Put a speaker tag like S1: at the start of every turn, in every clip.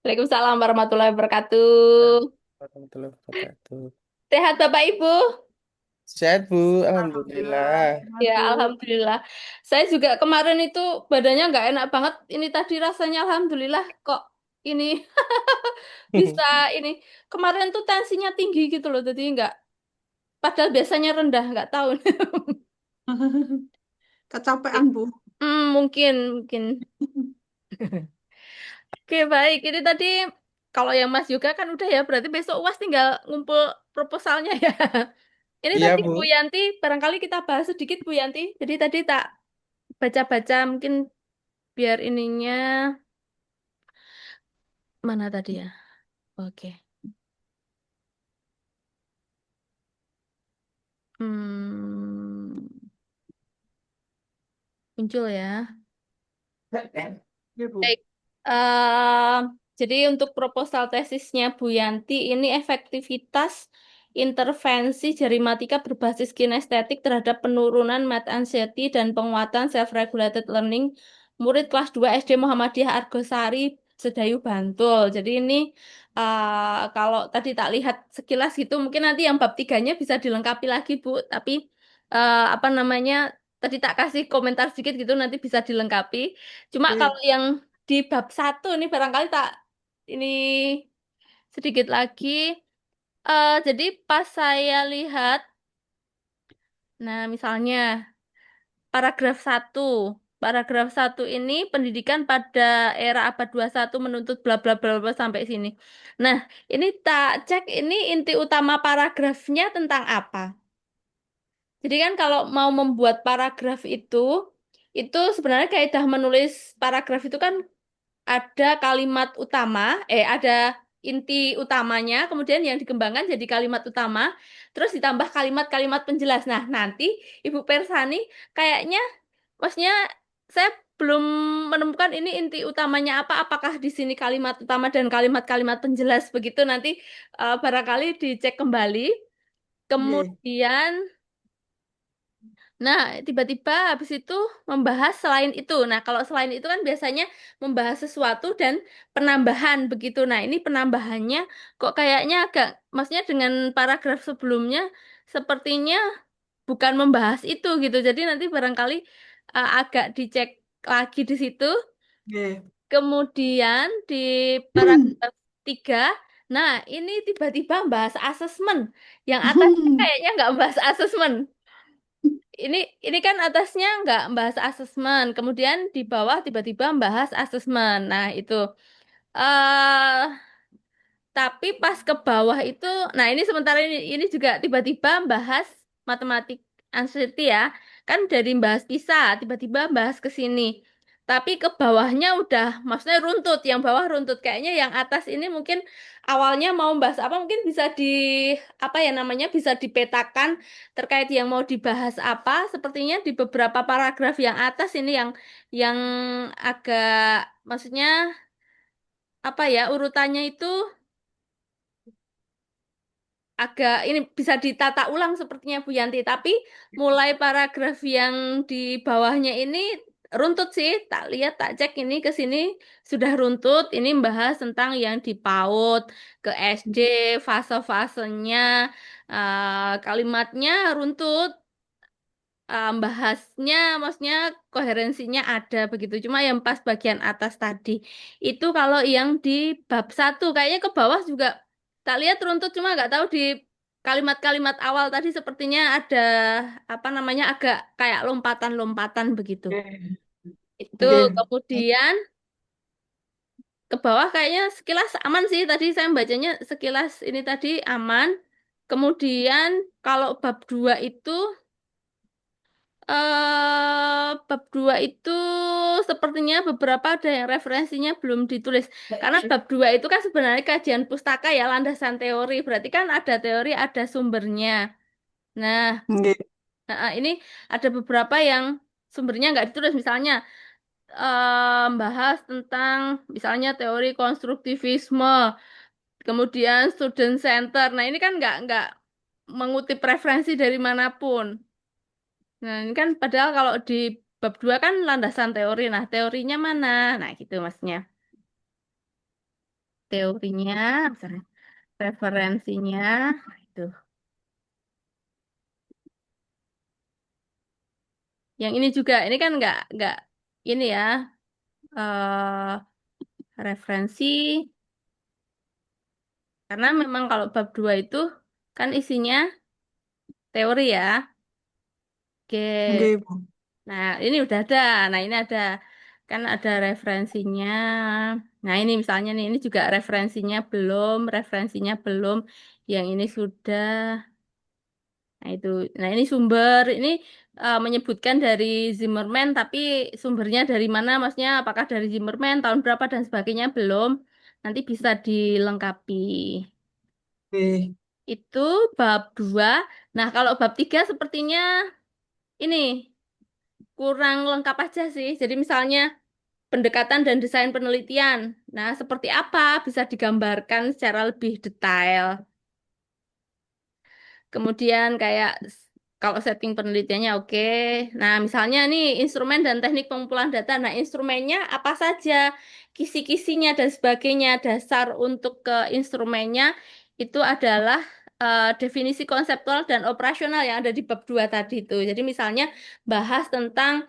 S1: Waalaikumsalam warahmatullahi wabarakatuh.
S2: Warahmatullahi wabarakatuh.
S1: Sehat Bapak Ibu?
S2: Sehat, Bu.
S3: Alhamdulillah,
S2: Alhamdulillah.
S3: sehat
S1: Ya,
S3: Bu.
S1: Alhamdulillah. Saya juga kemarin itu badannya nggak enak banget. Ini tadi rasanya Alhamdulillah kok ini bisa ini. Kemarin tuh tensinya tinggi gitu loh. Jadi nggak, padahal biasanya rendah, nggak tahu.
S3: Kecapean Bu.
S1: Mungkin. Oke, baik. Ini tadi kalau yang Mas Yoga kan udah ya, berarti besok UAS tinggal ngumpul proposalnya ya. Ini
S2: Iya,
S1: tadi Bu
S2: Bu.
S1: Yanti, barangkali kita bahas sedikit Bu Yanti. Jadi tadi tak baca-baca mungkin biar ininya mana tadi ya? Oke. Hmm, muncul ya.
S3: Ya Bu.
S1: Baik. Eh, jadi untuk proposal tesisnya Bu Yanti ini efektivitas intervensi jari matika berbasis kinestetik terhadap penurunan math anxiety dan penguatan self-regulated learning murid kelas 2 SD Muhammadiyah Argosari Sedayu Bantul. Jadi ini kalau tadi tak lihat sekilas gitu mungkin nanti yang bab tiganya bisa dilengkapi lagi Bu. Tapi apa namanya tadi tak kasih komentar sedikit gitu nanti bisa dilengkapi. Cuma kalau
S3: Oke.
S1: yang di bab satu ini barangkali tak ini sedikit lagi. Jadi pas saya lihat, nah misalnya paragraf 1, paragraf 1 ini pendidikan pada era abad 21 menuntut bla bla bla bla sampai sini. Nah, ini tak cek ini inti utama paragrafnya tentang apa. Jadi kan kalau mau membuat paragraf itu sebenarnya kaidah menulis paragraf itu kan ada kalimat utama, ada inti utamanya, kemudian yang dikembangkan jadi kalimat utama, terus ditambah kalimat-kalimat penjelas. Nah, nanti Ibu Persani kayaknya, maksudnya saya belum menemukan ini inti utamanya apa, apakah di sini kalimat utama dan kalimat-kalimat penjelas begitu nanti barangkali dicek kembali.
S3: Oke.
S1: Kemudian nah, tiba-tiba habis itu membahas selain itu. Nah, kalau selain itu kan biasanya membahas sesuatu dan penambahan begitu. Nah, ini penambahannya kok kayaknya agak, maksudnya dengan paragraf sebelumnya sepertinya bukan membahas itu gitu. Jadi nanti barangkali agak dicek lagi di situ.
S3: Oke.
S1: Kemudian di paragraf 3, nah ini tiba-tiba bahas asesmen. Yang atasnya kayaknya nggak bahas asesmen. Ini kan atasnya nggak membahas asesmen, kemudian di bawah tiba-tiba membahas asesmen. Nah, itu. eh tapi pas ke bawah itu, nah ini sementara ini juga tiba-tiba bahas matematik anxiety ya. Kan dari bahas PISA, tiba-tiba bahas ke sini. Tapi ke bawahnya udah, maksudnya runtut. Yang bawah runtut. Kayaknya yang atas ini mungkin awalnya mau bahas apa, mungkin bisa apa ya namanya, bisa dipetakan terkait yang mau dibahas apa. Sepertinya di beberapa paragraf yang atas ini yang agak, maksudnya apa ya, urutannya itu agak ini bisa ditata ulang sepertinya Bu Yanti, tapi mulai paragraf yang di bawahnya ini runtut sih. Tak lihat, tak cek ini ke sini sudah runtut. Ini membahas tentang yang di PAUD ke SD, fase-fasenya, kalimatnya runtut. Bahasnya maksudnya koherensinya ada begitu. Cuma yang pas bagian atas tadi itu kalau yang di bab 1 kayaknya ke bawah juga tak lihat runtut, cuma nggak tahu di kalimat-kalimat awal tadi sepertinya ada apa namanya agak kayak lompatan-lompatan begitu.
S3: Oke.
S1: Itu
S3: Oke.
S1: kemudian ke bawah kayaknya sekilas aman sih, tadi saya bacanya sekilas ini tadi aman. Kemudian kalau bab 2 itu bab 2 itu sepertinya beberapa ada yang referensinya belum ditulis. Karena bab 2 itu kan sebenarnya kajian pustaka ya, landasan teori. Berarti kan ada teori, ada sumbernya. Nah,
S3: Oke.
S1: ini ada beberapa yang sumbernya nggak ditulis. Misalnya, bahas tentang misalnya teori konstruktivisme, kemudian student center. Nah, ini kan nggak mengutip referensi dari manapun. Nah, ini kan padahal kalau di bab 2 kan landasan teori. Nah, teorinya mana? Nah, gitu maksudnya. teorinya, misalnya referensinya, nah itu. Yang ini juga, ini kan nggak ini ya, referensi, karena memang kalau bab 2 itu kan isinya teori ya. Oke.
S3: Nggih, Bu.
S1: Nah, ini udah ada. Nah, ini ada kan ada referensinya. Nah, ini misalnya nih, ini juga referensinya belum. Yang ini sudah. Nah, itu. Nah, ini sumber ini menyebutkan dari Zimmerman, tapi sumbernya dari mana? Maksudnya apakah dari Zimmerman tahun berapa dan sebagainya belum. Nanti bisa dilengkapi.
S3: Nggih.
S1: Itu bab 2. Nah, kalau bab 3 sepertinya ini kurang lengkap aja sih. Jadi misalnya pendekatan dan desain penelitian. Nah, seperti apa bisa digambarkan secara lebih detail. Kemudian kayak kalau setting penelitiannya oke. Nah, misalnya nih instrumen dan teknik pengumpulan data. Nah, instrumennya apa saja, kisi-kisinya dan sebagainya. Dasar untuk ke instrumennya itu adalah definisi konseptual dan operasional yang ada di bab 2 tadi itu. Jadi misalnya bahas tentang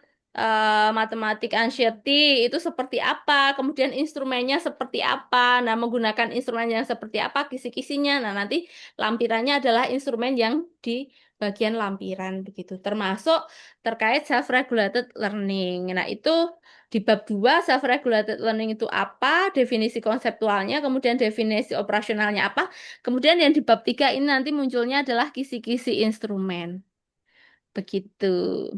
S1: matematik uncertainty itu seperti apa, kemudian instrumennya seperti apa. Nah, menggunakan instrumen yang seperti apa, kisi-kisinya. Nah, nanti lampirannya adalah instrumen yang di bagian lampiran begitu, termasuk terkait self-regulated learning. Nah, itu di bab 2 self-regulated learning itu apa, definisi konseptualnya, kemudian definisi operasionalnya apa, kemudian yang di bab 3 ini nanti munculnya adalah kisi-kisi instrumen. Begitu.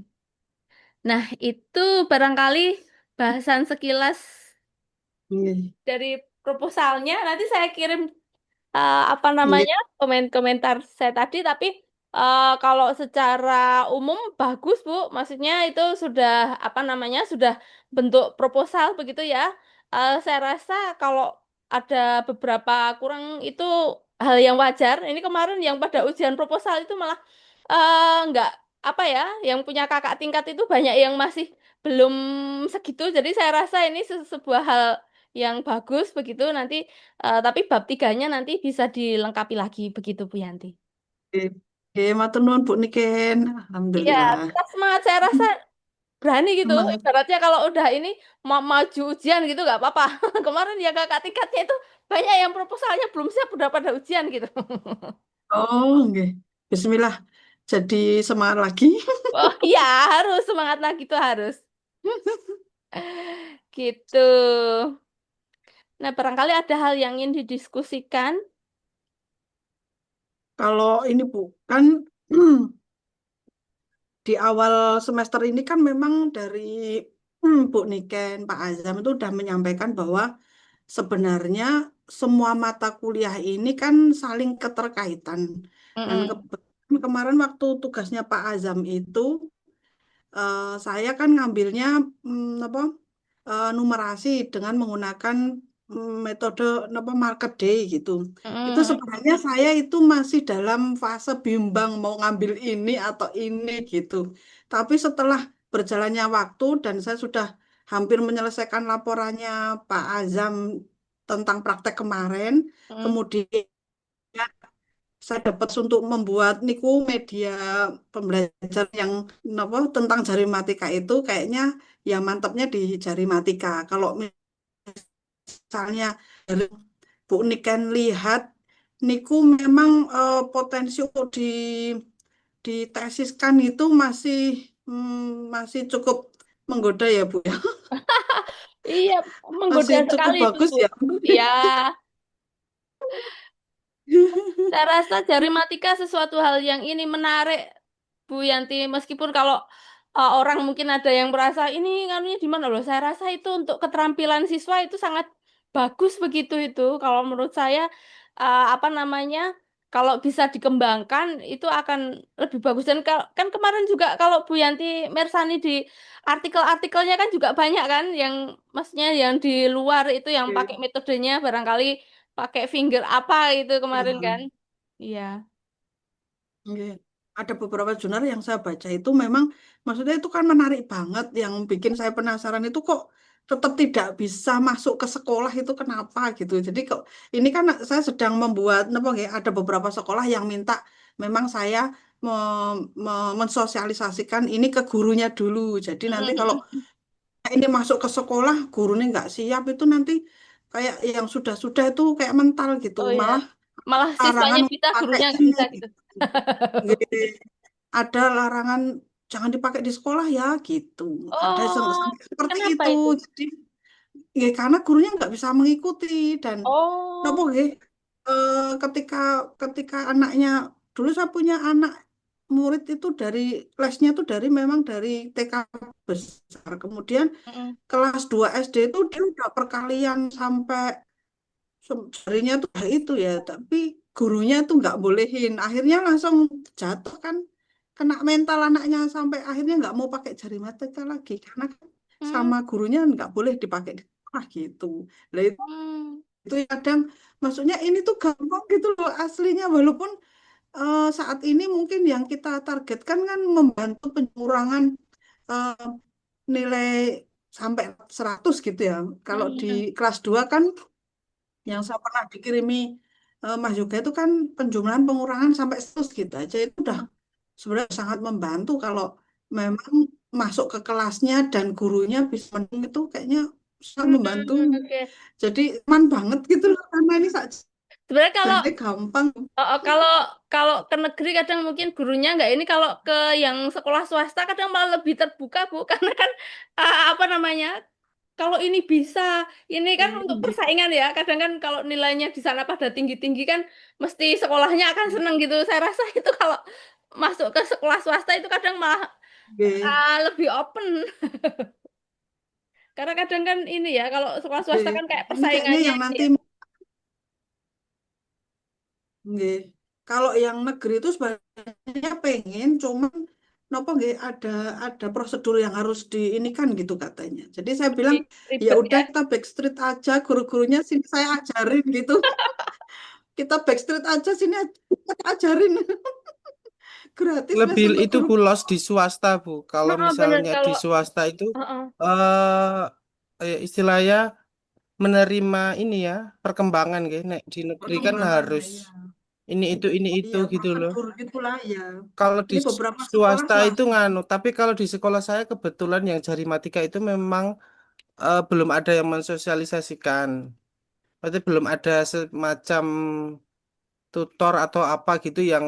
S1: Nah, itu barangkali bahasan sekilas
S3: Nggih.
S1: dari proposalnya. Nanti saya kirim apa
S3: Nggih.
S1: namanya komentar saya tadi, tapi kalau secara umum bagus Bu, maksudnya itu sudah apa namanya sudah bentuk proposal begitu ya. Saya rasa kalau ada beberapa kurang itu hal yang wajar. Ini kemarin yang pada ujian proposal itu malah nggak apa ya, yang punya kakak tingkat itu banyak yang masih belum segitu. Jadi saya rasa ini sebuah hal yang bagus begitu nanti. Tapi bab tiganya nanti bisa dilengkapi lagi begitu Bu Yanti.
S3: Nggih. Nggih, matur nuwun Bu Niken.
S1: Iya,
S3: Alhamdulillah.
S1: tetap semangat. Saya rasa berani gitu.
S3: Semangat.
S1: Ibaratnya kalau udah ini mau maju ujian gitu nggak apa-apa. Kemarin ya kakak tingkatnya itu banyak yang proposalnya belum siap udah pada ujian gitu.
S3: Oh, nggih. Bismillah. Jadi semangat lagi.
S1: Oh iya harus semangat lagi tuh harus. Gitu. Nah barangkali ada hal yang ingin didiskusikan.
S3: Kalau ini Bu, kan di awal semester ini kan memang dari Bu Niken, Pak Azam itu sudah menyampaikan bahwa sebenarnya semua mata kuliah ini kan saling keterkaitan. Dan
S1: Mm-mm.
S3: kemarin waktu tugasnya Pak Azam itu, saya kan ngambilnya apa, numerasi dengan menggunakan metode apa market day gitu. Itu
S1: Mm-mm.
S3: sebenarnya saya itu masih dalam fase bimbang mau ngambil ini atau ini gitu. Tapi setelah berjalannya waktu dan saya sudah hampir menyelesaikan laporannya Pak Azam tentang praktek kemarin,
S1: Mm-mm.
S3: kemudian saya dapat untuk membuat niku media pembelajaran yang apa tentang jarimatika itu kayaknya ya mantapnya di jarimatika. Kalau misalnya dari Bu Niken lihat niku memang potensi untuk ditesiskan itu masih masih cukup menggoda ya Bu ya.
S1: Iya, menggoda
S3: Masih
S1: sekali
S3: cukup
S1: itu,
S3: bagus
S1: Bu.
S3: ya.
S1: Iya, saya rasa jari matika sesuatu hal yang ini menarik, Bu Yanti. Meskipun kalau orang mungkin ada yang merasa ini nganunya di mana loh. Saya rasa itu untuk keterampilan siswa itu sangat bagus begitu itu. Kalau menurut saya apa namanya, kalau bisa dikembangkan itu akan lebih bagus. Dan kan kemarin juga kalau Bu Yanti Mersani di artikel-artikelnya kan juga banyak kan yang maksudnya yang di luar itu yang pakai
S3: Oke.
S1: metodenya barangkali pakai finger apa itu kemarin kan.
S3: Ya.
S1: Iya.
S3: Oke. Ada beberapa jurnal yang saya baca itu memang maksudnya itu kan menarik banget yang bikin saya penasaran itu kok tetap tidak bisa masuk ke sekolah itu kenapa gitu. Jadi kok ini kan saya sedang membuat apa nggih, ada beberapa sekolah yang minta memang saya mensosialisasikan ini ke gurunya dulu. Jadi nanti kalau
S1: Mm-mm.
S3: ini masuk ke sekolah gurunya nggak siap itu nanti kayak yang sudah-sudah itu kayak mental gitu,
S1: Oh ya,
S3: malah
S1: malah
S3: larangan
S1: siswanya
S3: untuk
S1: bisa,
S3: pakai
S1: gurunya nggak
S3: ini.
S1: bisa gitu.
S3: Nggih. Ada larangan jangan dipakai di sekolah ya gitu. Ada
S1: Oh,
S3: sampai seperti
S1: kenapa
S3: itu.
S1: itu?
S3: Jadi ya karena gurunya nggak bisa mengikuti dan apa
S1: Oh,
S3: nggih, ketika ketika anaknya dulu saya punya anak murid itu dari lesnya itu dari memang dari TK besar. Kemudian
S1: mm-mm.
S3: kelas 2 SD itu dia udah perkalian sampai harinya tuh itu ya, tapi gurunya tuh nggak bolehin. Akhirnya langsung jatuh kan, kena mental anaknya sampai akhirnya nggak mau pakai jari matematika lagi karena kan
S1: Hmm,
S3: sama gurunya nggak boleh dipakai di sekolah gitu. Lah
S1: hmm,
S3: itu kadang maksudnya ini tuh gampang gitu loh aslinya walaupun saat ini mungkin yang kita targetkan kan membantu pengurangan eh, nilai sampai 100 gitu ya. Kalau di
S1: hmm,
S3: kelas 2 kan yang saya pernah dikirimi Mas Yoga itu kan penjumlahan pengurangan sampai 100 gitu aja itu udah
S1: hmm,
S3: sebenarnya sangat membantu kalau memang masuk ke kelasnya dan gurunya bisa mending itu kayaknya sangat membantu.
S1: oke.
S3: Jadi aman banget gitu loh karena ini
S1: Sebenarnya kalau
S3: saja gampang.
S1: kalau kalau ke negeri kadang mungkin gurunya nggak ini, kalau ke yang sekolah swasta kadang malah lebih terbuka Bu, karena kan apa namanya? Kalau ini bisa, ini kan untuk persaingan ya. Kadang kan kalau nilainya di sana pada tinggi-tinggi kan, mesti sekolahnya akan seneng gitu. Saya rasa itu kalau masuk ke sekolah swasta itu kadang malah
S3: Oke,
S1: lebih open. Karena kadang kan ini ya, kalau sekolah
S3: oke.
S1: swasta kan kayak
S3: Ini kayaknya
S1: persaingannya
S3: yang
S1: ini
S3: nanti
S1: ya.
S3: nggih. Kalau yang negeri itu sebenarnya pengen, cuman nopo nggih ada prosedur yang harus diinikan gitu katanya. Jadi saya bilang
S1: Lebih
S3: ya
S1: ribet
S3: udah
S1: ya.
S3: kita backstreet aja, guru-gurunya sini saya ajarin gitu. Kita backstreet aja sini kita ajarin gratis les
S2: Lebih
S3: untuk
S2: itu
S3: guru.
S2: Bu los di swasta Bu. Kalau
S1: Heeh, bener
S2: misalnya di
S1: kalau
S2: swasta itu
S1: heeh.
S2: istilahnya menerima ini ya perkembangan gitu. Nek di negeri kan
S3: Perkembangan
S2: harus
S3: ya.
S2: ini itu
S3: Iya,
S2: gitu loh.
S3: prosedur gitulah ya.
S2: Kalau di
S3: Ini beberapa sekolah
S2: swasta itu
S3: swasta.
S2: nganu, tapi kalau di sekolah saya kebetulan yang jari matika itu memang belum ada yang mensosialisasikan. Berarti belum ada semacam tutor atau apa gitu yang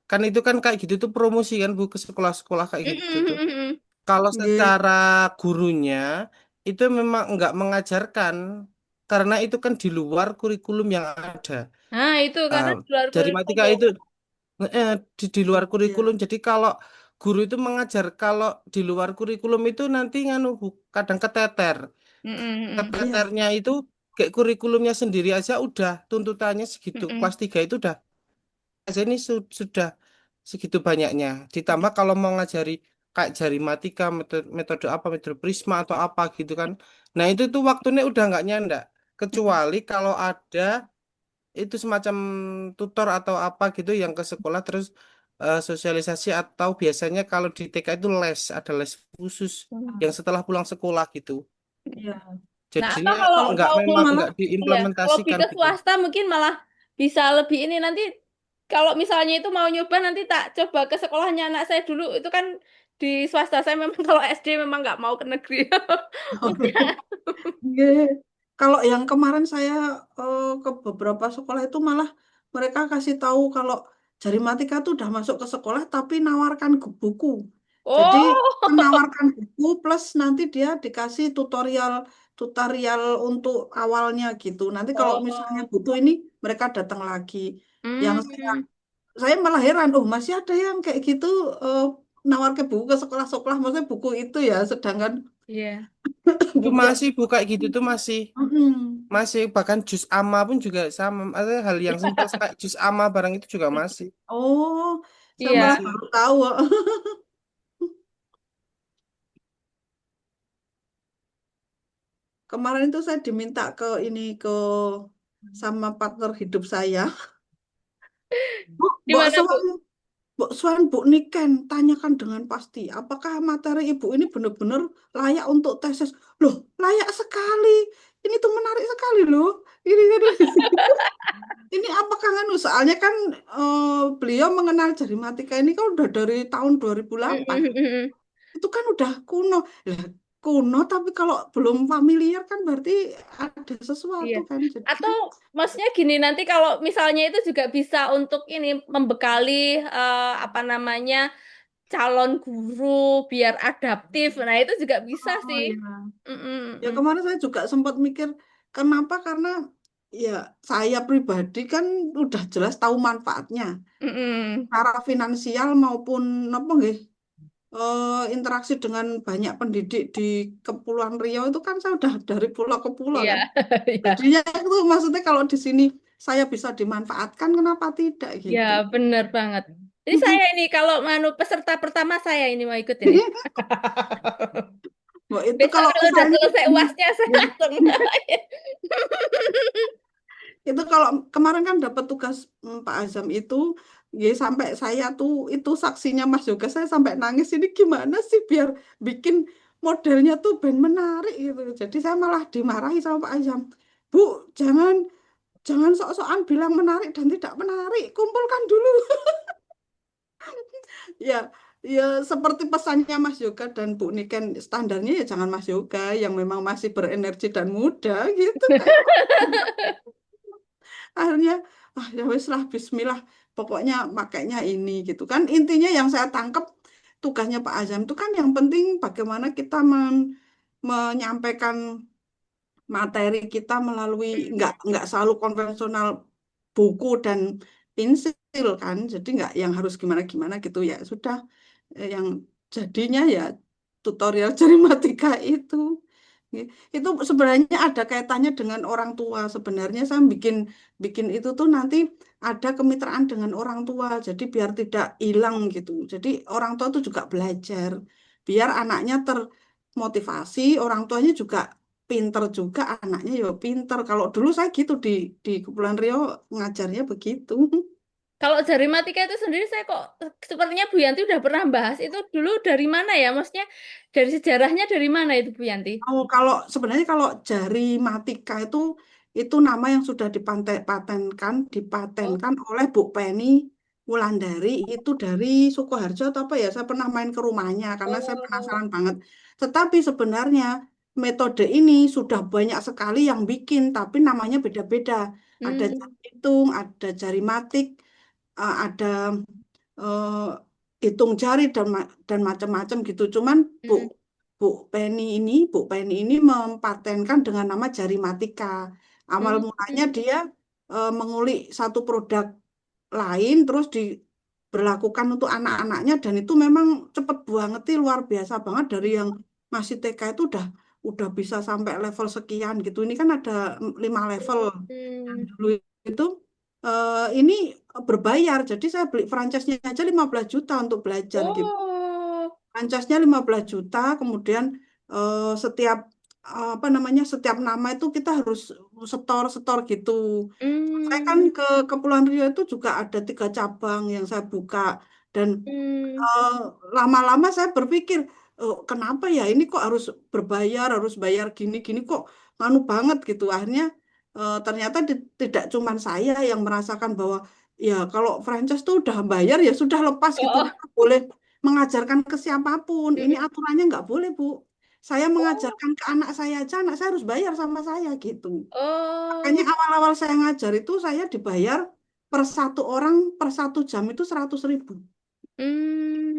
S2: kan itu kan kayak gitu tuh promosi kan Bu ke sekolah-sekolah kayak gitu tuh.
S1: Mm-mm.
S2: Kalau
S3: Nggih.
S2: secara gurunya itu memang enggak mengajarkan karena itu kan di luar kurikulum yang ada.
S1: Nah, itu
S2: Ah,
S1: karena di luar
S2: jari matika
S1: kurikulum.
S2: itu di luar kurikulum.
S3: Iya.
S2: Jadi kalau guru itu mengajar kalau di luar kurikulum itu nanti nganu Bu, kadang keteter.
S1: Mm-mm.
S3: Iya.
S2: Keteternya itu kayak kurikulumnya sendiri aja udah tuntutannya segitu.
S1: Mm-mm.
S2: Kelas 3 itu udah aja ini sudah segitu banyaknya. Ditambah kalau mau ngajari kayak jari matika, metode apa, metode prisma atau apa gitu kan. Nah itu tuh waktunya udah nggak nyandak. Kecuali kalau ada itu semacam tutor atau apa gitu yang ke sekolah terus sosialisasi atau biasanya kalau di TK itu les, ada les khusus yang
S1: Mm.
S2: setelah pulang sekolah gitu.
S3: Iya.
S1: Nah, atau
S2: Jadinya
S1: kalau
S3: Kalau
S2: nggak
S3: aku
S2: memang
S3: malah
S2: nggak
S1: iya, kalau lebih
S2: diimplementasikan
S1: ke
S2: gitu.
S1: swasta mungkin malah bisa lebih ini nanti, kalau misalnya itu mau nyoba nanti tak coba ke sekolahnya anak saya dulu. Itu kan di swasta saya memang kalau SD memang nggak mau ke negeri. Udah.
S3: Iya. Kalau yang kemarin saya ke beberapa sekolah itu malah mereka kasih tahu kalau jari matika tuh udah masuk ke sekolah tapi nawarkan buku. Jadi
S1: Oh.
S3: menawarkan buku plus nanti dia dikasih tutorial tutorial untuk awalnya gitu. Nanti kalau misalnya
S1: Oh.
S3: butuh ini mereka datang lagi. Yang
S1: Hmm.
S3: saya malah heran, oh masih ada yang kayak gitu eh, nawar ke buku ke sekolah-sekolah, maksudnya buku itu ya, sedangkan
S1: Iya.
S2: Itu
S3: buku yang
S2: masih buka gitu tuh masih
S3: Mm-mm.
S2: masih bahkan jus ama pun juga sama. Ada hal yang simpel kayak jus ama barang itu juga masih.
S3: Oh, saya malah
S1: Iya.
S3: baru tahu. Kemarin itu saya diminta ke ini ke sama partner hidup saya. Bu, bawa
S1: Gimana, Bu?
S3: semua. Bu Swan, Bu Niken, tanyakan dengan pasti, apakah materi Ibu ini benar-benar layak untuk tesis? Loh, layak sekali. Ini tuh menarik sekali loh. Ini. Ini apakah nganu? Soalnya kan beliau mengenal jarimatika ini kan udah dari tahun 2008. Itu kan udah kuno. Lah, kuno tapi kalau belum familiar kan berarti ada
S1: Iya.
S3: sesuatu kan. Jadi
S1: Atau maksudnya gini, nanti kalau misalnya itu juga bisa untuk ini membekali apa namanya calon guru biar adaptif. Nah, itu juga bisa
S3: oh
S1: sih.
S3: ya.
S1: Mm-mm,
S3: Ya
S1: mm.
S3: kemarin saya juga sempat mikir kenapa karena ya saya pribadi kan udah jelas tahu manfaatnya
S1: Mm-mm.
S3: secara finansial maupun apa nggih interaksi dengan banyak pendidik di Kepulauan Riau itu kan saya udah dari pulau ke pulau
S1: Iya,
S3: kan.
S1: iya.
S3: Jadinya itu maksudnya kalau di sini saya bisa dimanfaatkan kenapa tidak
S1: Ya,
S3: gitu.
S1: bener banget. Jadi saya ini kalau manu peserta pertama saya ini mau ikut ini.
S3: Wah, itu
S1: Besok
S3: kalau
S1: kalau udah
S3: misalnya
S1: selesai UASnya saya langsung.
S3: itu kalau kemarin kan dapat tugas Pak Azam itu ya sampai saya tuh itu saksinya Mas Yoga saya sampai nangis ini gimana sih biar bikin modelnya tuh ben menarik gitu. Jadi saya malah dimarahi sama Pak Azam. Bu, jangan jangan sok-sokan bilang menarik dan tidak menarik. Kumpulkan dulu. Ya, ya seperti pesannya Mas Yoga dan Bu Niken standarnya ya jangan Mas Yoga yang memang masih berenergi dan muda gitu kan. Akhirnya ya wes lah Bismillah pokoknya makainya ini gitu kan intinya yang saya tangkap tugasnya Pak Azam itu kan yang penting bagaimana kita menyampaikan materi kita melalui nggak selalu konvensional buku dan pensil kan jadi nggak yang harus gimana-gimana gitu ya sudah yang jadinya ya tutorial jari matika itu. Itu sebenarnya ada kaitannya dengan orang tua. Sebenarnya saya bikin bikin itu tuh nanti ada kemitraan dengan orang tua. Jadi biar tidak hilang gitu. Jadi orang tua tuh juga belajar. Biar anaknya termotivasi, orang tuanya juga pinter juga, anaknya ya pinter. Kalau dulu saya gitu di Kepulauan Riau ngajarnya begitu.
S1: Kalau jari matika itu sendiri saya kok sepertinya Bu Yanti udah pernah bahas itu dulu dari mana ya? Maksudnya dari sejarahnya dari mana itu Bu Yanti?
S3: Oh, kalau sebenarnya kalau jari matika itu nama yang sudah
S1: Oh,
S3: dipatenkan oleh Bu Penny Wulandari itu dari Sukoharjo atau apa ya? Saya pernah main ke rumahnya karena saya
S1: oh,
S3: penasaran banget. Tetapi sebenarnya metode ini sudah banyak sekali yang bikin, tapi namanya beda-beda. Ada
S1: hmm,
S3: jari hitung, ada jari matik, ada eh, hitung jari dan macam-macam gitu. Cuman Bu
S1: hmm,
S3: Bu Penny ini mempatenkan dengan nama jari matika. Awal
S1: hmm,
S3: mulanya
S1: hmm.
S3: dia mengulik satu produk lain terus diberlakukan untuk anak-anaknya dan itu memang cepet banget sih luar biasa banget dari yang masih TK itu udah bisa sampai level sekian gitu. Ini kan ada 5 level. Dan
S1: Hmm.
S3: dulu itu ini berbayar. Jadi saya beli franchise-nya aja 15 juta untuk belajar gitu.
S1: Oh,
S3: Franchise-nya 15 juta, kemudian setiap apa namanya setiap nama itu kita harus setor gitu. Saya kan
S1: hmm,
S3: ke Kepulauan Riau itu juga ada 3 cabang yang saya buka dan
S1: hmm.
S3: eh, lama-lama saya berpikir kenapa ya ini kok harus berbayar harus bayar gini-gini kok nganu banget gitu. Akhirnya ternyata tidak cuma saya yang merasakan bahwa ya kalau franchise tuh udah bayar ya sudah lepas gitu
S1: Oh,
S3: kita boleh mengajarkan ke siapapun. Ini
S1: hmm.
S3: aturannya nggak boleh Bu. Saya
S1: Oh,
S3: mengajarkan ke anak saya aja, anak saya harus bayar sama saya gitu. Makanya
S1: oh,
S3: awal-awal saya ngajar itu saya dibayar per satu orang per 1 jam itu 100.000.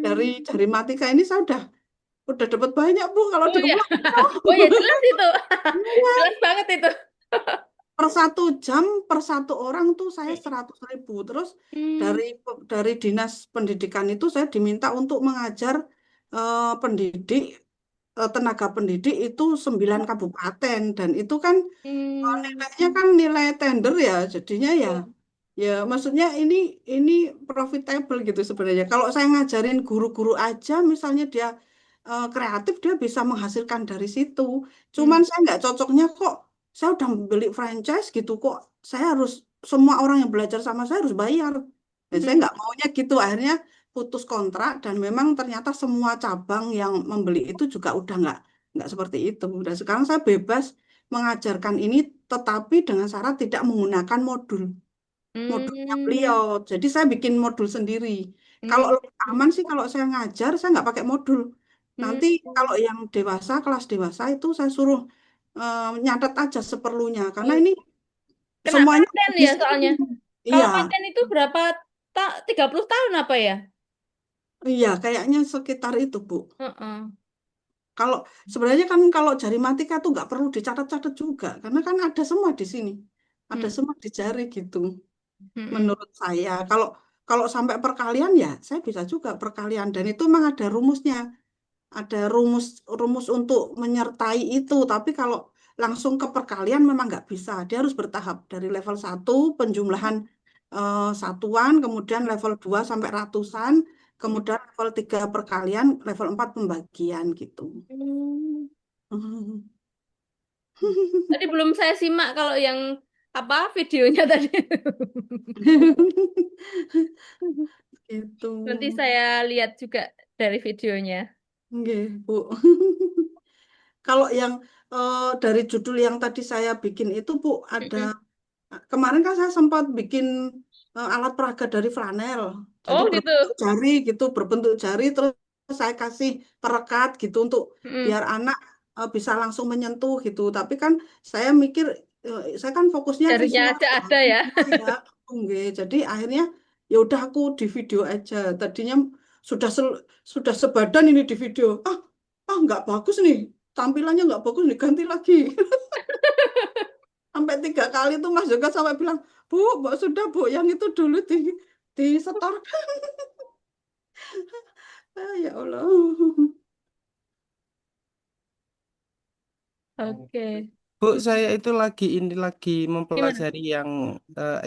S3: Dari
S1: hmm.
S3: Matika ini saya udah dapat banyak Bu kalau
S1: Oh
S3: di
S1: ya,
S3: Kepulauan
S1: oh ya jelas itu,
S3: Riau.
S1: jelas banget itu.
S3: Per 1 jam per satu orang tuh saya 100.000. Terus
S1: Hmm,
S3: dari dinas pendidikan itu saya diminta untuk mengajar pendidik tenaga pendidik itu 9 kabupaten dan itu kan
S1: hmm.
S3: nilainya kan nilai tender ya jadinya ya ya maksudnya ini profitable gitu sebenarnya. Kalau saya ngajarin guru-guru aja misalnya dia kreatif dia bisa menghasilkan dari situ.
S1: Hmm,
S3: Cuman saya nggak cocoknya kok saya udah beli franchise gitu kok saya harus semua orang yang belajar sama saya harus bayar. Dan saya
S1: hmm.
S3: nggak maunya gitu akhirnya putus kontrak dan memang ternyata semua cabang yang membeli itu juga udah nggak seperti itu. Dan sekarang saya bebas mengajarkan ini, tetapi dengan syarat tidak menggunakan modulnya
S1: Hmm.
S3: beliau. Jadi saya bikin modul sendiri. Kalau
S1: Hmm.
S3: lebih aman sih kalau saya ngajar, saya nggak pakai modul.
S1: Hmm.
S3: Nanti kalau yang dewasa, kelas dewasa itu saya suruh nyatet aja seperlunya. Karena
S1: Oh,
S3: ini
S1: kena
S3: semuanya
S1: paten
S3: di
S1: ya
S3: sini.
S1: soalnya.
S3: Iya,
S1: Kalau paten itu berapa 30 tahun apa ya?
S3: iya, kayaknya sekitar itu, Bu.
S1: Heeh.
S3: Kalau sebenarnya kan kalau jari matika tuh nggak perlu dicatat-catat juga, karena kan ada semua di sini, ada
S1: Hmm.
S3: semua di jari gitu.
S1: Hmm.
S3: Menurut saya, kalau kalau sampai perkalian ya, saya bisa juga perkalian dan itu memang ada rumusnya, ada rumus rumus untuk menyertai itu. Tapi kalau langsung ke perkalian memang nggak bisa, dia harus bertahap dari level 1 penjumlahan satuan, kemudian level 2 sampai ratusan,
S1: Hmm.
S3: kemudian level 3 perkalian, level 4 pembagian gitu.
S1: Hmm. Tadi belum saya simak kalau yang apa videonya tadi.
S3: Gitu.
S1: Nanti saya lihat juga dari videonya.
S3: Nggih, Bu. Kalau yang dari judul yang tadi saya bikin itu, Bu, ada
S1: Mm-mm.
S3: kemarin kan saya sempat bikin alat peraga dari flanel. Jadi
S1: Oh gitu.
S3: berbentuk jari gitu, berbentuk jari terus saya kasih perekat gitu untuk
S1: Mm-mm.
S3: biar anak bisa langsung menyentuh gitu. Tapi kan saya mikir saya kan fokusnya
S1: Jarinya
S3: visual
S1: aja
S3: ya,
S1: ada ya.
S3: visual ya. Nggih. Jadi akhirnya ya udah aku di video aja. Tadinya sudah sudah sebadan ini di video. Nggak bagus nih. Tampilannya nggak bagus nih, ganti lagi. Sampai 3 kali tuh Mas Yoga sampai bilang, Bu, sudah Bu, yang itu dulu di setor. Ya Allah.
S1: Oke.
S2: Bu, saya itu lagi
S1: Gimana?
S2: mempelajari yang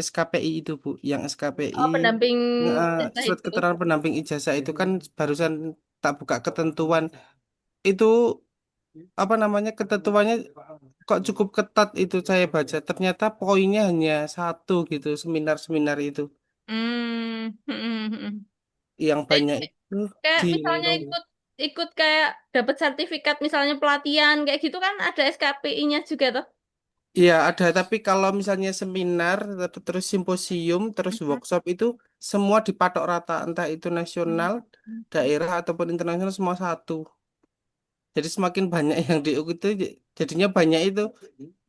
S2: SKPI itu, Bu. Yang SKPI,
S1: Oh, pendamping jasa
S2: surat
S1: itu.
S2: keterangan pendamping ijazah itu kan barusan tak buka ketentuan. Itu apa namanya ketentuannya kok cukup ketat itu saya baca. Ternyata poinnya hanya satu gitu, seminar-seminar itu.
S1: Hmm.
S2: Yang
S1: Jadi,
S2: banyak itu
S1: kayak
S2: di
S1: misalnya
S2: London.
S1: ikut ikut kayak dapat sertifikat misalnya pelatihan kayak gitu kan ada SKPI-nya juga tuh.
S2: Iya ada, tapi kalau misalnya seminar, terus simposium, terus
S1: Mhm.
S2: workshop itu semua dipatok rata, entah itu nasional, daerah ataupun internasional semua satu. Jadi semakin banyak yang diikuti, jadinya banyak itu.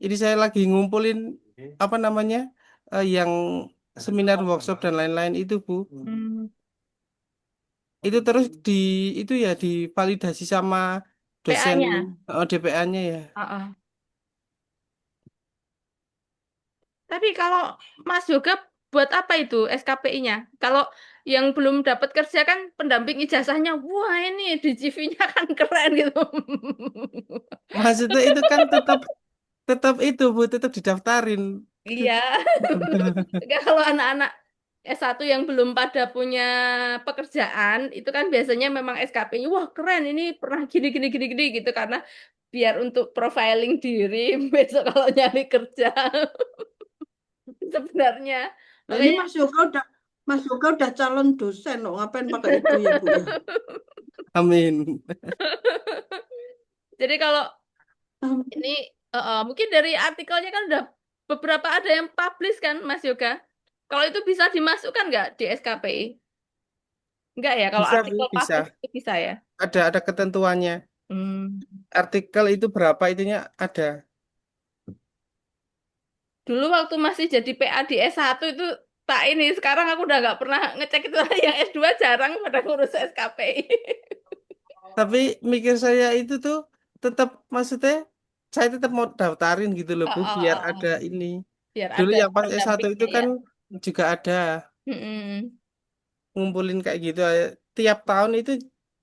S2: Ini saya lagi ngumpulin apa namanya yang seminar, workshop dan lain-lain itu Bu.
S1: Hmm.
S2: Itu terus itu ya divalidasi sama dosen
S1: PA-nya.
S2: DPA-nya ya.
S1: Tapi kalau Mas Yoga buat apa itu SKPI-nya? Kalau yang belum dapat kerja kan pendamping ijazahnya, wah ini di CV-nya kan keren gitu.
S2: Maksudnya itu kan tetap tetap itu Bu, tetap didaftarin.
S1: Iya. Enggak, kalau anak-anak S1 yang belum pada punya pekerjaan, itu kan biasanya memang SKP-nya, wah keren ini pernah gini gini gini gini gitu karena biar untuk profiling diri besok kalau nyari kerja sebenarnya.
S3: Nah, ini
S1: Makanya
S3: Mas Yoga udah calon dosen loh, ngapain pakai itu ya Bu ya?
S2: Amin.
S1: jadi kalau ini mungkin dari artikelnya kan udah beberapa ada yang publish kan Mas Yoga. Kalau itu bisa dimasukkan nggak di SKPI? Enggak ya, kalau
S2: Bisa Bu,
S1: artikel
S2: bisa.
S1: publish itu bisa ya.
S2: Ada ketentuannya.
S1: Hmm.
S2: Artikel itu berapa itunya ada.
S1: Dulu waktu masih jadi PA di S1 itu tak ini. Sekarang aku udah nggak pernah ngecek itu. Yang S2 jarang pada ngurus SKPI.
S2: Tapi mikir saya itu tuh tetap maksudnya saya tetap mau daftarin gitu loh
S1: Oh,
S2: Bu,
S1: oh,
S2: biar
S1: oh,
S2: ada
S1: oh.
S2: ini.
S1: Biar
S2: Dulu
S1: ada
S2: yang pas S1 itu
S1: pendampingnya ya.
S2: kan juga ada
S1: Mm-mm.
S2: ngumpulin kayak gitu. Tiap tahun itu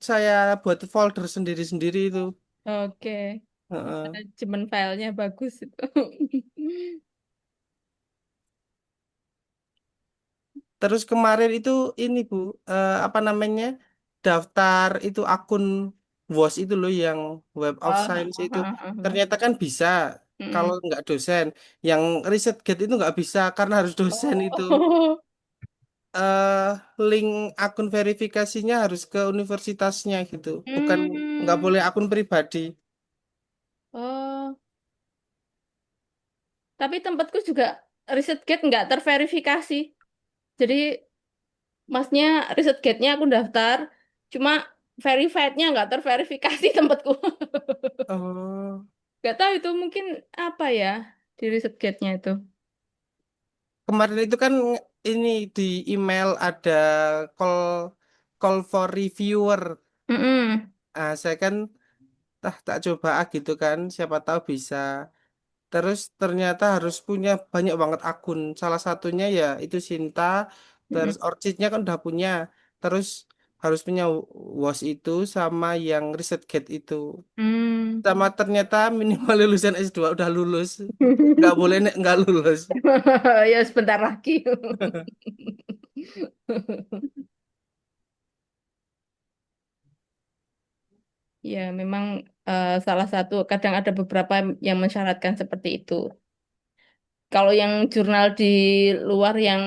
S2: saya buat folder sendiri-sendiri itu.
S1: Oke.
S2: Heeh.
S1: Manajemen filenya bagus itu.
S2: Terus kemarin itu ini Bu, apa namanya? Daftar itu akun WOS itu loh yang Web of
S1: Oh,
S2: Science
S1: oh,
S2: itu.
S1: oh, oh, oh.
S2: Ternyata kan bisa kalau
S1: Mm-mm.
S2: nggak dosen. Yang riset gate itu nggak bisa karena harus dosen itu.
S1: Oh.
S2: eh link akun verifikasinya harus ke universitasnya gitu. Bukan nggak
S1: Hmm.
S2: boleh akun pribadi.
S1: Oh, tapi tempatku juga RisetGate nggak terverifikasi. Jadi masnya RisetGate-nya aku daftar, cuma verified-nya nggak terverifikasi tempatku.
S2: Oh,
S1: Nggak tahu itu mungkin apa ya di RisetGate-nya itu.
S2: kemarin itu kan ini di email ada call call for reviewer.
S1: Mm-mm.
S2: Ah, saya kan tak coba gitu kan, siapa tahu bisa. Terus ternyata harus punya banyak banget akun. Salah satunya ya itu Sinta. Terus
S1: Mm-mm.
S2: Orchidnya kan udah punya. Terus harus punya WOS itu sama yang ResearchGate itu.
S1: Hmm.
S2: Sama ternyata minimal lulusan S2 udah lulus. Nggak boleh nek nggak lulus.
S1: Ya sebentar lagi. Ya, memang salah satu kadang ada beberapa yang mensyaratkan seperti itu. Kalau yang jurnal di luar yang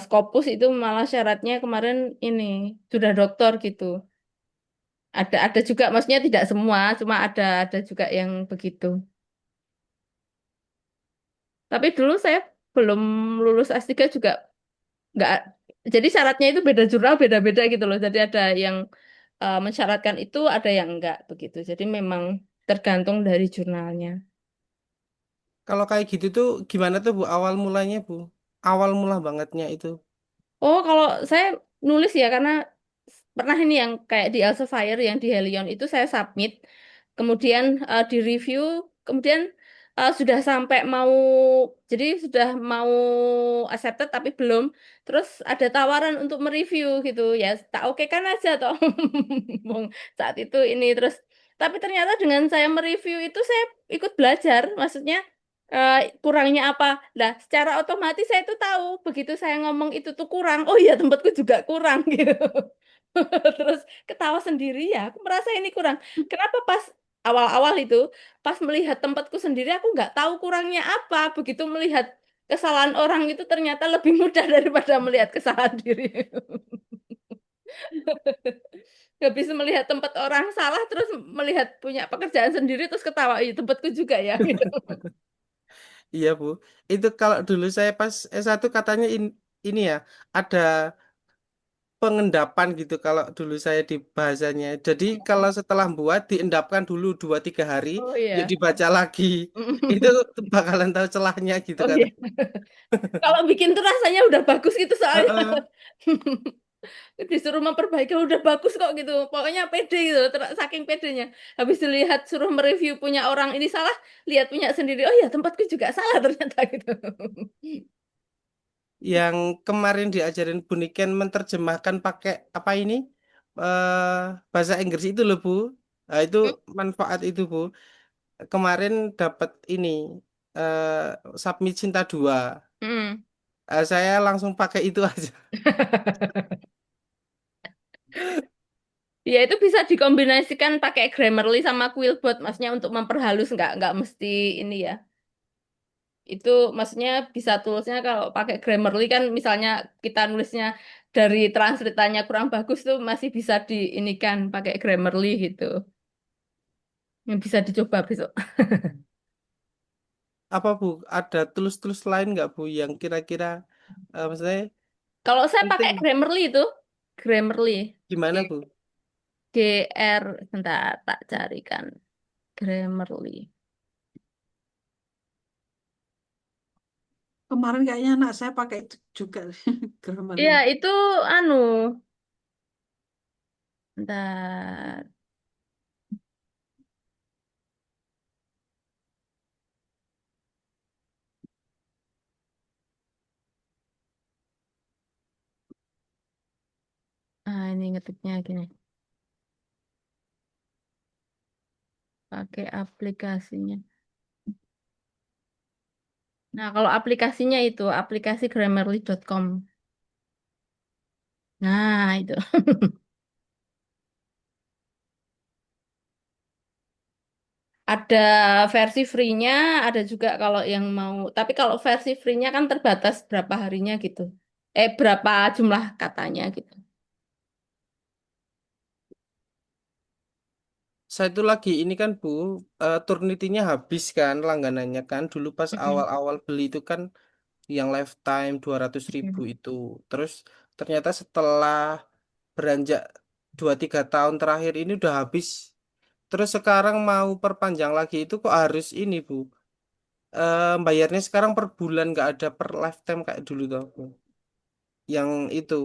S1: Scopus itu malah syaratnya kemarin ini sudah doktor gitu. Ada juga, maksudnya tidak semua, cuma ada juga yang begitu. Tapi dulu saya belum lulus S3 juga nggak. Jadi syaratnya itu beda jurnal, beda-beda gitu loh. Jadi ada yang mensyaratkan itu, ada yang enggak begitu. Jadi memang tergantung dari jurnalnya.
S2: Kalau kayak gitu tuh gimana tuh Bu awal mulanya Bu? Awal mula bangetnya itu.
S1: Oh, kalau saya nulis ya karena pernah ini yang kayak di Elsevier yang di Helion itu saya submit, kemudian di review, kemudian sudah sampai mau, jadi sudah mau accepted tapi belum, terus ada tawaran untuk mereview gitu ya, tak oke kan aja toh. Bung, saat itu ini terus, tapi ternyata dengan saya mereview itu saya ikut belajar, maksudnya eh, kurangnya apa. Nah, secara otomatis saya tuh tahu begitu saya ngomong itu tuh kurang. Oh iya, tempatku juga kurang gitu. Terus ketawa sendiri ya, aku merasa ini kurang. Kenapa pas awal-awal itu, pas melihat tempatku sendiri, aku nggak tahu kurangnya apa. Begitu melihat kesalahan orang itu ternyata lebih mudah daripada melihat kesalahan diri. Habis melihat tempat orang salah, terus melihat punya pekerjaan sendiri, terus ketawa, iya tempatku juga ya. Gitu.
S2: Iya Bu. Itu kalau dulu saya pas S1 katanya ini ya ada pengendapan gitu kalau dulu saya di bahasanya. Jadi kalau setelah buat diendapkan dulu 2 3 hari,
S1: Oh
S2: yuk
S1: iya.
S2: dibaca lagi. Itu bakalan tahu celahnya gitu
S1: Oh
S2: kan.
S1: iya. Kalau bikin tuh rasanya udah bagus gitu soalnya.
S2: Heeh.
S1: Disuruh memperbaiki udah bagus kok gitu. Pokoknya pede gitu, saking pedenya. Habis dilihat suruh mereview punya orang ini salah, lihat punya sendiri. Oh iya, tempatku juga salah ternyata gitu.
S2: Yang kemarin diajarin Bu Niken menerjemahkan pakai apa ini? eh Bahasa Inggris itu loh Bu. Nah, itu manfaat itu Bu. Kemarin dapat ini submit Cinta 2.
S1: Hmm.
S2: Saya langsung pakai itu aja.
S1: Ya itu bisa dikombinasikan pakai Grammarly sama Quillbot, maksudnya untuk memperhalus nggak mesti ini ya. Itu maksudnya bisa tulisnya kalau pakai Grammarly kan misalnya kita nulisnya dari transkriptanya kurang bagus tuh masih bisa diinikan pakai Grammarly gitu. Yang bisa dicoba besok.
S2: Apa Bu? Ada tools-tools lain nggak Bu yang kira-kira maksudnya
S1: Kalau saya pakai
S2: penting?
S1: Grammarly itu, Grammarly, G,
S2: Gimana Bu?
S1: GR, bentar tak carikan Grammarly.
S3: Kemarin kayaknya anak saya pakai itu juga
S1: Iya
S3: Grammarly.
S1: itu anu, bentar. Ah ini ngetiknya gini, pakai aplikasinya. Nah kalau aplikasinya itu aplikasi Grammarly.com. Nah itu. Ada versi free-nya, ada juga kalau yang mau. Tapi kalau versi free-nya kan terbatas berapa harinya gitu. Berapa jumlah katanya gitu.
S2: Saya itu lagi ini kan Bu, Turnity-nya habis kan langganannya kan. Dulu pas
S1: Mm-mm.
S2: awal-awal beli itu kan yang lifetime 200.000
S1: Mm-mm.
S2: itu. Terus ternyata setelah beranjak 2-3 tahun terakhir ini udah habis. Terus sekarang mau perpanjang lagi itu kok harus ini Bu. Bayarnya sekarang per bulan nggak ada per lifetime kayak dulu tuh Bu. Yang itu.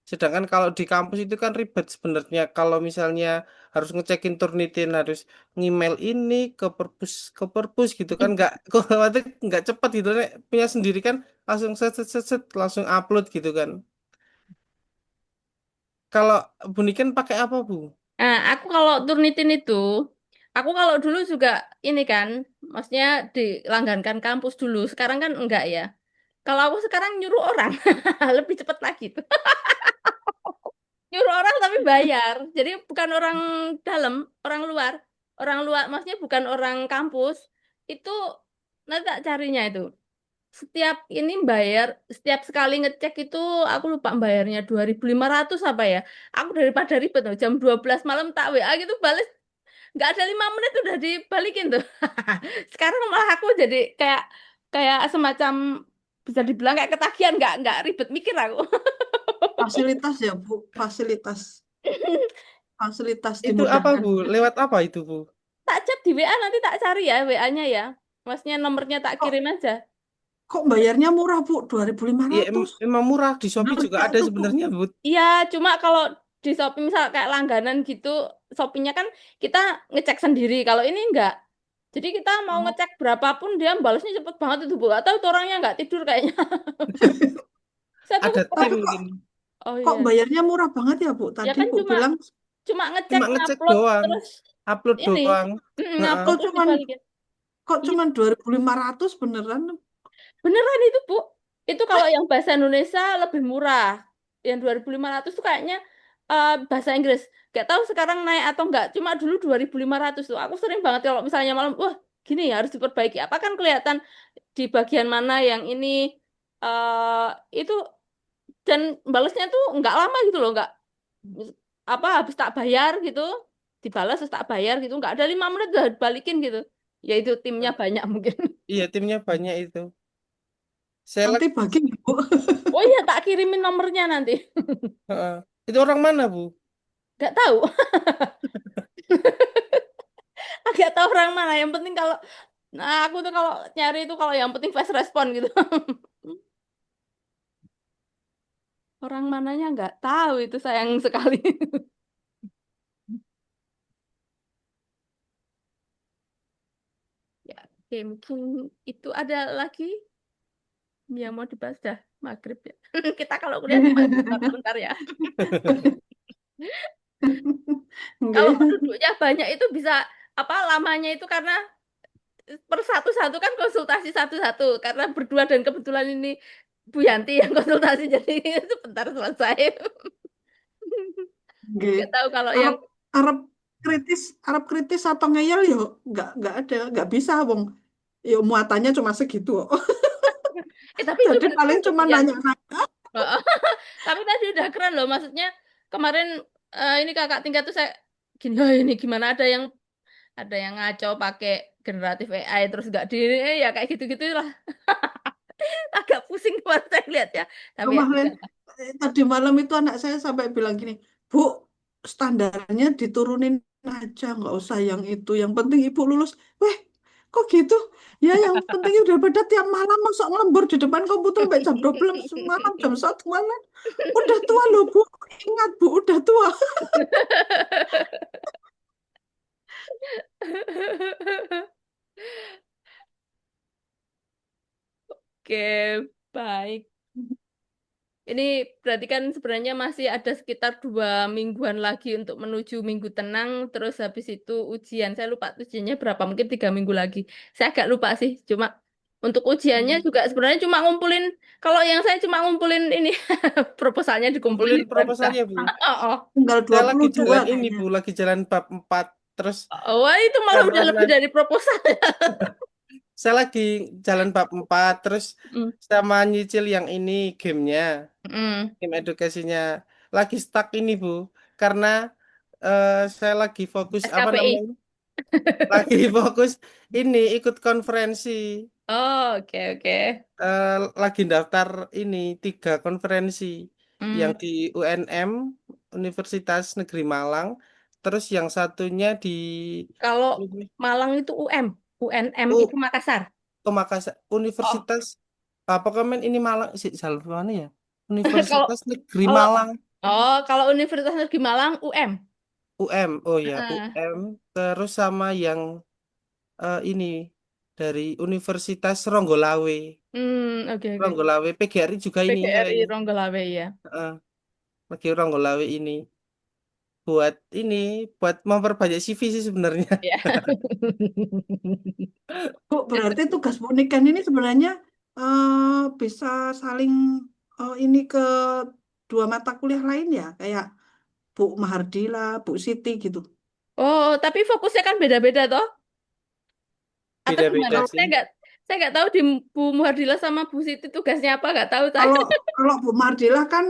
S2: Sedangkan kalau di kampus itu kan ribet sebenarnya. Kalau misalnya harus ngecekin Turnitin, harus ngemail ini ke perpus gitu kan kok nggak cepat gitu. Nek punya sendiri kan langsung set set set, set, langsung upload gitu kan. Kalau Buniken pakai apa Bu?
S1: Nah, aku kalau Turnitin itu, aku kalau dulu juga ini kan, maksudnya dilanggankan kampus dulu. Sekarang kan enggak ya. Kalau aku sekarang nyuruh orang, lebih cepat lagi tuh. Nyuruh orang tapi bayar. Jadi bukan orang dalam, orang luar. Orang luar, maksudnya bukan orang kampus. Itu nanti tak carinya itu. Setiap ini bayar, setiap sekali ngecek itu aku lupa bayarnya 2.500 apa ya. Aku daripada ribet tuh, jam 12 malam tak WA gitu balas nggak ada 5 menit udah dibalikin tuh. Sekarang malah aku jadi kayak kayak semacam bisa dibilang kayak ketagihan nggak ribet mikir aku.
S3: Fasilitas ya Bu, fasilitas fasilitas
S2: Itu apa
S3: dimudahkan.
S2: Bu? Lewat apa itu Bu?
S1: Tak chat di WA nanti tak cari ya WA-nya ya. Maksudnya nomornya tak
S3: Kok
S1: kirim aja.
S3: kok bayarnya murah Bu, dua ribu lima
S2: Ya
S3: ratus
S2: emang murah di Shopee juga
S3: Harga
S2: ada
S3: itu Bu.
S2: sebenarnya Bu.
S1: Iya, cuma kalau di Shopee misal kayak langganan gitu, Shopee-nya kan kita ngecek sendiri. Kalau ini enggak. Jadi kita mau
S3: Oh.
S1: ngecek berapapun dia balasnya cepet banget itu Bu. Atau itu orangnya nggak tidur kayaknya. Saya tuh
S2: Ada tim
S3: Tapi kok
S2: mungkin.
S1: oh
S3: kok
S1: iya.
S3: bayarnya murah banget ya Bu?
S1: Ya
S3: Tadi
S1: kan
S3: Bu
S1: cuma
S3: bilang
S1: cuma ngecek,
S2: Cuma ngecek
S1: ngupload
S2: doang,
S1: terus
S2: upload
S1: ini
S2: doang. Heeh.
S1: ngupload
S3: kok
S1: terus
S3: cuman
S1: dibalikin.
S3: kok
S1: Iya,
S3: cuman 2.500 beneran?
S1: beneran itu Bu. Itu kalau yang bahasa Indonesia lebih murah. Yang 2.500 tuh kayaknya bahasa Inggris. Gak tahu sekarang naik atau enggak. Cuma dulu 2.500 tuh. Aku sering banget kalau misalnya malam, wah gini ya harus diperbaiki. Apa kan kelihatan di bagian mana yang ini eh itu dan balasnya tuh nggak lama gitu loh, nggak apa habis tak bayar gitu, dibalas terus tak bayar gitu, nggak ada 5 menit udah balikin gitu. Ya itu timnya banyak mungkin.
S2: Iya, timnya banyak itu. Seleb,
S3: Nanti bagi Bu.
S1: Oh iya tak kirimin nomornya nanti.
S2: heeh. Itu orang mana, Bu?
S1: Nggak tahu. Agak tahu orang mana. Yang penting kalau nah aku tuh kalau nyari itu kalau yang penting fast respon gitu. Orang mananya nggak tahu itu sayang sekali. Ya, oke mungkin itu ada lagi yang mau dibahas dah maghrib ya. Kita kalau kuliah cuma sebentar-sebentar ya. Kalau
S3: Nggih.
S1: penduduknya banyak itu bisa apa lamanya itu karena per satu-satu kan konsultasi satu-satu karena berdua dan kebetulan ini Bu Yanti yang konsultasi jadi sebentar selesai.
S3: Nggih.
S1: Nggak tahu kalau yang
S3: Arab Arab Arab kritis atau ngeyel yo nggak ada, nggak bisa wong. Yo muatannya cuma segitu.
S1: tapi itu
S3: Jadi
S1: udah
S3: paling
S1: keren loh
S3: cuma
S1: Bu Yanti.
S3: nanya-nanya.
S1: Tapi tadi udah keren loh maksudnya kemarin ini kakak tingkat tuh saya gini, "Oh, ini gimana ada yang ngaco pakai generatif AI terus nggak di ya kayak gitu-gitu lah agak pusing kemarin saya lihat ya tapi ya
S3: Kemarin
S1: sudah lah.
S3: tadi malam itu anak saya sampai bilang gini, Bu, standarnya diturunin aja, nggak usah yang itu. Yang penting ibu lulus. Weh, kok gitu? Ya, yang penting udah pada tiap malam masuk ngelembur di depan komputer sampai jam 12 malam, jam 1 malam. Udah tua loh, Bu. Ingat, Bu, udah tua.
S1: Oke, baik. Ini berarti kan sebenarnya masih ada sekitar 2 mingguan lagi untuk menuju minggu tenang. Terus habis itu ujian. Saya lupa ujiannya berapa. Mungkin 3 minggu lagi. Saya agak lupa sih. Cuma untuk ujiannya juga sebenarnya cuma ngumpulin. Kalau yang saya cuma ngumpulin ini proposalnya dikumpulin
S2: Kumpulin
S1: di udah.
S2: proposalnya, Bu.
S1: Oh, oh.
S3: Tinggal
S2: Saya
S3: dua
S2: lagi
S3: puluh dua
S2: jalan ini,
S3: kayaknya.
S2: Bu. Lagi jalan bab 4. Terus
S1: Oh, wah, itu malah udah lebih
S2: karena
S1: dari proposal.
S2: saya lagi jalan bab 4 terus
S1: Mm,
S2: sama nyicil yang ini gamenya,
S1: mm.
S2: game edukasinya. Lagi stuck ini, Bu. Karena saya lagi fokus apa
S1: SKPI.
S2: namanya? Lagi fokus ini ikut konferensi.
S1: Oh, oke, oke.
S2: Lagi daftar ini 3 konferensi
S1: Hmm,
S2: yang di UNM Universitas Negeri Malang, terus yang satunya di
S1: kalau Malang itu UNM itu
S2: U
S1: Makassar.
S2: ke Makassar
S1: Oh,
S2: Universitas apa komen ini Malang sih salah mana ya?
S1: kalau
S2: Universitas Negeri
S1: kalau
S2: Malang
S1: kalau Universitas Negeri Malang UM.
S2: UM oh ya
S1: Heeh.
S2: UM terus sama yang ini dari Universitas Ronggolawe
S1: Oke, oke.
S2: Ronggolawe PGRI juga ini saya
S1: PGRI
S2: ini
S1: Ronggolawe ya.
S2: lagi Ronggolawe ini buat ini buat memperbanyak CV sih sebenarnya.
S1: Ya.
S3: Bu, berarti tugas Bu Niken ini sebenarnya bisa saling ini ke dua mata kuliah lain ya, kayak Bu Mahardila, Bu Siti gitu.
S1: Oh, tapi fokusnya kan beda-beda toh? Atau gimana?
S2: Beda-beda
S3: Kalau
S2: sih.
S1: Saya nggak tahu di Bu Muhardila sama Bu Siti tugasnya apa, nggak tahu saya.
S3: kalau kalau Bu Mahardila kan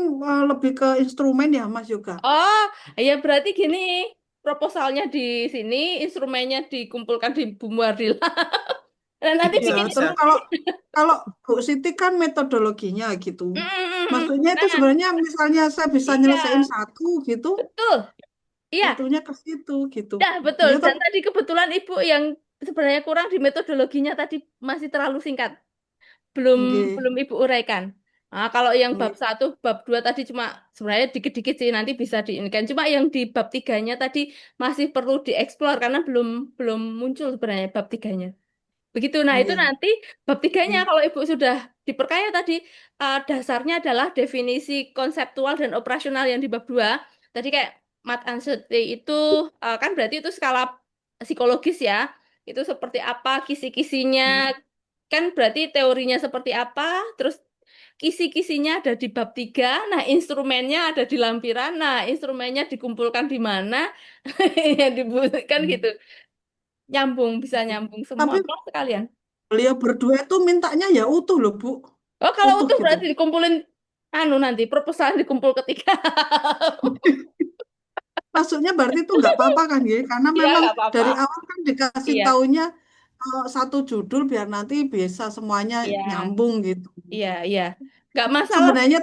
S3: lebih ke instrumen ya Mas Yoga.
S1: Oh, ya berarti gini, proposalnya di sini, instrumennya dikumpulkan di Bu Muhardila. Dan nanti
S3: Iya,
S1: bikin.
S3: terus kalau kalau Bu Siti kan metodologinya gitu.
S1: Mm, mm, mm, mm.
S3: Maksudnya itu
S1: Nah,
S3: sebenarnya misalnya saya bisa nyelesain
S1: iya,
S3: satu gitu,
S1: betul. Iya,
S3: itunya ke situ gitu.
S1: ya betul.
S3: Ya
S1: Dan
S3: tapi
S1: tadi kebetulan Ibu yang sebenarnya kurang di metodologinya tadi masih terlalu singkat. belum
S3: nggih,
S1: belum Ibu uraikan. Nah, kalau yang bab
S3: nggih.
S1: satu, bab 2 tadi cuma sebenarnya dikit-dikit sih nanti bisa diinginkan. Cuma yang di bab tiganya tadi masih perlu dieksplor karena belum belum muncul sebenarnya bab tiganya. Begitu. Nah, itu
S3: Nggih.
S1: nanti bab tiganya kalau Ibu sudah diperkaya tadi dasarnya adalah definisi konseptual dan operasional yang di bab 2. Tadi kayak Mat Anseti itu kan berarti itu skala psikologis ya. Itu seperti apa kisi-kisinya, kan berarti teorinya seperti apa, terus kisi-kisinya ada di bab 3. Nah instrumennya ada di lampiran, nah instrumennya dikumpulkan di mana, yang dibutuhkan gitu. Nyambung, bisa nyambung semua.
S3: Tapi
S1: Plong sekalian.
S3: beliau berdua itu mintanya ya utuh loh Bu,
S1: Oh kalau
S3: utuh
S1: utuh
S3: gitu.
S1: berarti dikumpulin, anu nanti, proposal dikumpul ketiga.
S3: Maksudnya berarti itu nggak apa-apa kan ya, karena
S1: Iya,
S3: memang
S1: nggak apa-apa.
S3: dari awal kan dikasih
S1: Iya,
S3: taunya satu judul biar nanti bisa semuanya
S1: iya,
S3: nyambung gitu.
S1: iya, iya. Nggak masalah.
S3: Sebenarnya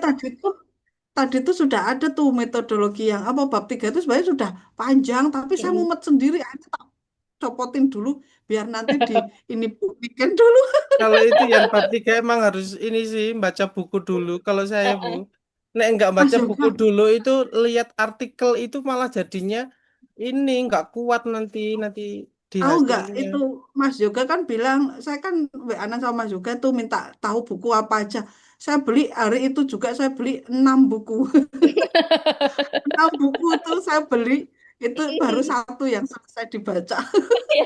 S3: tadi tuh sudah ada tuh metodologi yang apa bab 3 itu sebenarnya sudah panjang, tapi saya
S1: Mm.
S3: mumet sendiri aja tak copotin dulu biar nanti di ini weekend dulu.
S2: Kalau itu yang bab 3 emang harus ini sih baca buku dulu. Kalau saya Bu, nek nggak
S3: Mas
S2: baca buku
S3: Yoga,
S2: dulu itu lihat artikel itu malah jadinya ini nggak kuat nanti nanti di
S3: tahu nggak
S2: hasilnya.
S3: itu Mas Yoga kan bilang, saya kan WA-an sama Mas Yoga tuh minta tahu buku apa aja. Saya beli hari itu juga saya beli 6 buku. 6 buku tuh saya beli itu baru satu yang selesai dibaca.
S1: Iya.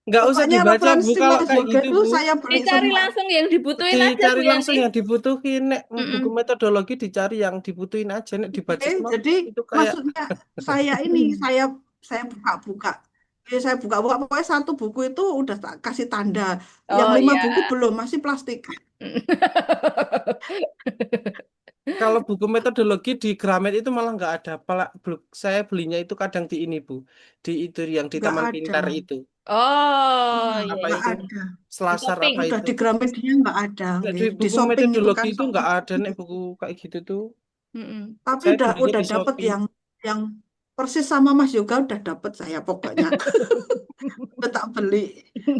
S2: Nggak usah
S3: Pokoknya
S2: dibaca Bu
S3: referensi
S2: kalau
S3: Mas
S2: kayak
S3: Yoga
S2: gitu
S3: itu
S2: Bu.
S3: saya beli
S1: Dicari
S3: semua.
S1: langsung yang dibutuhin aja Bu
S2: Dicari
S1: Yanti.
S2: langsung yang dibutuhin nek buku
S1: Mm-mm.
S2: metodologi dicari yang dibutuhin aja nek dibaca
S3: Oke,
S2: mah
S3: jadi
S2: itu kayak
S3: maksudnya saya ini saya buka-buka. Saya buka-buka pokoknya satu buku itu udah tak kasih tanda. Yang
S1: Oh
S3: 5 buku
S1: iya.
S3: belum masih plastik.
S2: kalau buku metodologi di Gramet itu malah nggak ada. Saya belinya itu kadang di ini Bu, di itu yang di
S3: Nggak
S2: Taman
S3: ada.
S2: Pintar itu.
S1: Oh
S3: Iya,
S1: iya
S2: Apa
S1: iya.
S3: nggak
S2: itu?
S3: ada.
S1: Di
S2: Selasar
S1: shopping.
S2: apa
S3: Udah
S2: itu?
S3: di Gramedia nggak ada.
S2: Nah,
S3: Nggih.
S2: di
S3: Di
S2: buku
S3: shopping itu
S2: metodologi
S3: kan
S2: itu nggak
S3: shopping.
S2: ada nek buku kayak gitu tuh.
S1: Mm-mm.
S3: Tapi
S2: Saya
S3: udah
S2: belinya
S3: udah
S2: di
S3: dapet
S2: Shopee.
S3: yang persis sama Mas Yoga udah dapet saya pokoknya. Udah tak beli.